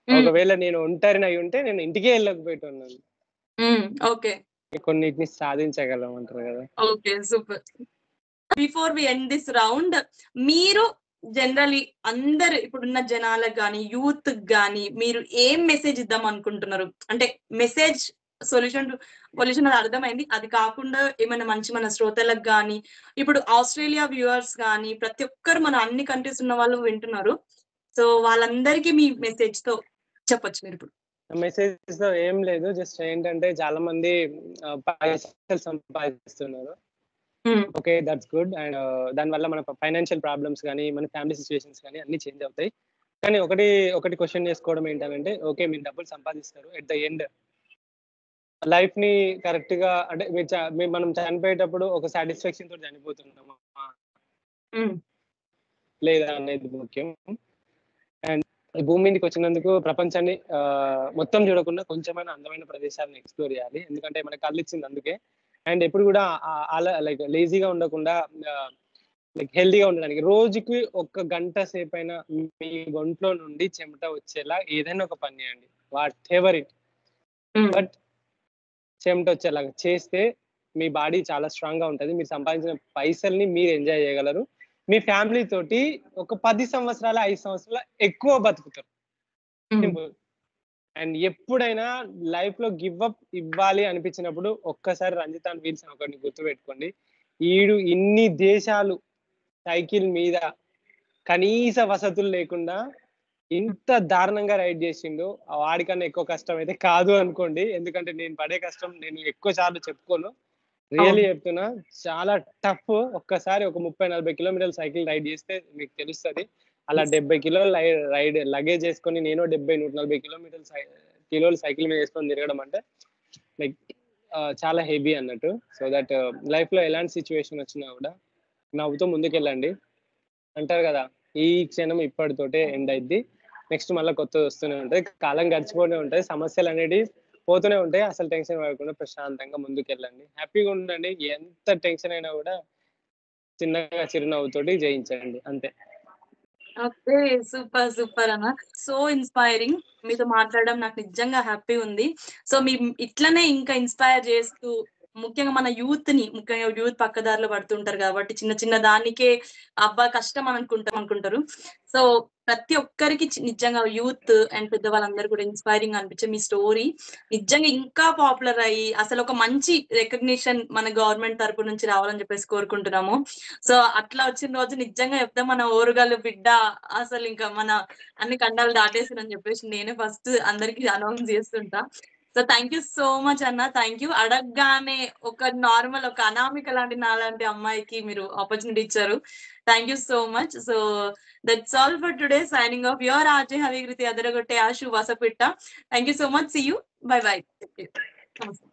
ఒకవేళ నేను ఒంటరిని అయి ఉంటే నేను ఇంటికే వెళ్ళకపోయేటోన్నాను. ఓకే, కొన్నిటిని సాధించగలం అంటారు కదా. Okay super. Before we end this round, మీరు జనరలీ అందరు ఇప్పుడున్న జనాలకు గానీ, యూత్ గానీ మీరు ఏం మెసేజ్ ఇద్దాం అనుకుంటున్నారు? అంటే మెసేజ్ పొల్యూషన్ అది అర్థమైంది. అది కాకుండా ఏమైనా మంచి మన శ్రోతలకు గానీ, ఇప్పుడు ఆస్ట్రేలియా వ్యూవర్స్ గానీ, ప్రతి ఒక్కరు మన అన్ని కంట్రీస్ ఉన్న వాళ్ళు వింటున్నారు. సో వాళ్ళందరికీ మీ మెసేజ్ తో చెప్పొచ్చు మీరు ఇప్పుడు. మెసేజ్ తో ఏం లేదు, జస్ట్ ఏంటంటే చాలా మంది పైసలు సంపాదిస్తున్నారు. Okay, that's good. అండ్ దానివల్ల మన ఫైనాన్షియల్ ప్రాబ్లమ్స్ కానీ, మన ఫ్యామిలీ సిచ్యువేషన్స్ కానీ అన్ని చేంజ్ అవుతాయి. కానీ ఒకటి క్వశ్చన్ చేసుకోవడం ఏంటంటే, ఓకే మీరు డబ్బులు సంపాదిస్తారు, ఎట్ ద ఎండ్ లైఫ్ ని కరెక్ట్ గా, అంటే మనం చనిపోయేటప్పుడు ఒక సాటిస్ఫాక్షన్ తో చనిపోతున్నామా లేదా అనేది ముఖ్యం. అండ్ భూమి మీదకి వచ్చినందుకు ప్రపంచాన్ని మొత్తం చూడకుండా కొంచెమైనా అందమైన ప్రదేశాలను ఎక్స్ప్లోర్ చేయాలి, ఎందుకంటే మనకు కళ్ళు ఇచ్చింది అందుకే. అండ్ ఎప్పుడు కూడా లైక్ లేజీగా ఉండకుండా, లైక్ హెల్దీగా ఉండడానికి రోజుకి 1 గంట సేపు అయినా మీ ఒంట్లో నుండి చెమట వచ్చేలా ఏదైనా ఒక పని చేయండి, వాట్ ఎవర్ ఇట్. బట్ చెమట వచ్చేలాగా చేస్తే మీ బాడీ చాలా స్ట్రాంగ్ గా ఉంటుంది, మీరు సంపాదించిన పైసల్ని మీరు ఎంజాయ్ చేయగలరు, మీ ఫ్యామిలీ తోటి ఒక 10 సంవత్సరాలు 5 సంవత్సరాలు ఎక్కువ బతుకుతారు. సింపుల్. అండ్ ఎప్పుడైనా లైఫ్ లో గివ్ అప్ ఇవ్వాలి అనిపించినప్పుడు ఒక్కసారి రంజితాన్ వీల్స్ ఒకరిని గుర్తుపెట్టుకోండి. ఈడు ఇన్ని దేశాలు సైకిల్ మీద కనీస వసతులు లేకుండా ఇంత దారుణంగా రైడ్ చేసిండు. వాడికన్నా ఎక్కువ కష్టం అయితే కాదు అనుకోండి, ఎందుకంటే నేను పడే కష్టం నేను ఎక్కువ సార్లు చెప్పుకోను, రియల్లీ చెప్తున్నా, చాలా టఫ్. ఒక్కసారి ఒక 30-40 కిలోమీటర్లు సైకిల్ రైడ్ చేస్తే మీకు తెలుస్తుంది. అలా 70 కిలోలు రైడ్ లగేజ్ చేసుకొని నేను 70-140 కిలోలు సైకిల్ మీద వేసుకొని తిరగడం అంటే లైక్ చాలా హెవీ అన్నట్టు. సో దట్ లైఫ్ లో ఎలాంటి సిచ్యువేషన్ వచ్చినా కూడా నవ్వుతూ ముందుకెళ్ళండి. అంటారు కదా, ఈ క్షణం ఇప్పటితోటే ఎండ్ అయింది, నెక్స్ట్ మళ్ళీ కొత్తది వస్తూనే ఉంటాయి, కాలం గడిచిపోతూనే ఉంటాయి, సమస్యలు అనేవి పోతూనే ఉంటాయి. అసలు టెన్షన్ పడకుండా ప్రశాంతంగా ముందుకెళ్ళండి, హ్యాపీగా ఉండండి. ఎంత టెన్షన్ అయినా కూడా చిన్నగా చిరునవ్వుతోటి జయించండి, అంతే. ఓకే సూపర్ అన్న, సో ఇన్స్పైరింగ్. మీతో మాట్లాడడం నాకు నిజంగా హ్యాపీ ఉంది. సో మీ ఇట్లనే ఇంకా ఇన్స్పైర్ చేస్తూ, ముఖ్యంగా మన ముఖ్యంగా యూత్ పక్కదారిలో పడుతుంటారు కాబట్టి చిన్న దానికే అబ్బా కష్టం అనుకుంటారు. సో ప్రతి ఒక్కరికి నిజంగా యూత్ అండ్ పెద్దవాళ్ళందరూ కూడా ఇన్స్పైరింగ్ అనిపించే మీ స్టోరీ నిజంగా ఇంకా పాపులర్ అయ్యి అసలు ఒక మంచి రికగ్నిషన్ మన గవర్నమెంట్ తరపు నుంచి రావాలని చెప్పేసి కోరుకుంటున్నాము. సో అట్లా వచ్చిన రోజు నిజంగా చెప్తే మన ఓరుగల్లు బిడ్డ అసలు ఇంకా మన అన్ని ఖండాలు దాటేసిందని చెప్పేసి నేనే ఫస్ట్ అందరికి అనౌన్స్ చేస్తుంటా. So thank you so much అన్న, థ్యాంక్ యూ. అడగగానే ఒక అనామిక లాంటి నాలాంటి అమ్మాయికి మీరు ఆపర్చునిటీ ఇచ్చారు. Thank you so much. So that's all for today. Signing off your RJ హవికృతి అదరగొట్టే ఆశు వసపిట్ట. Thank you so much. See you. Bye bye. నమస్తే.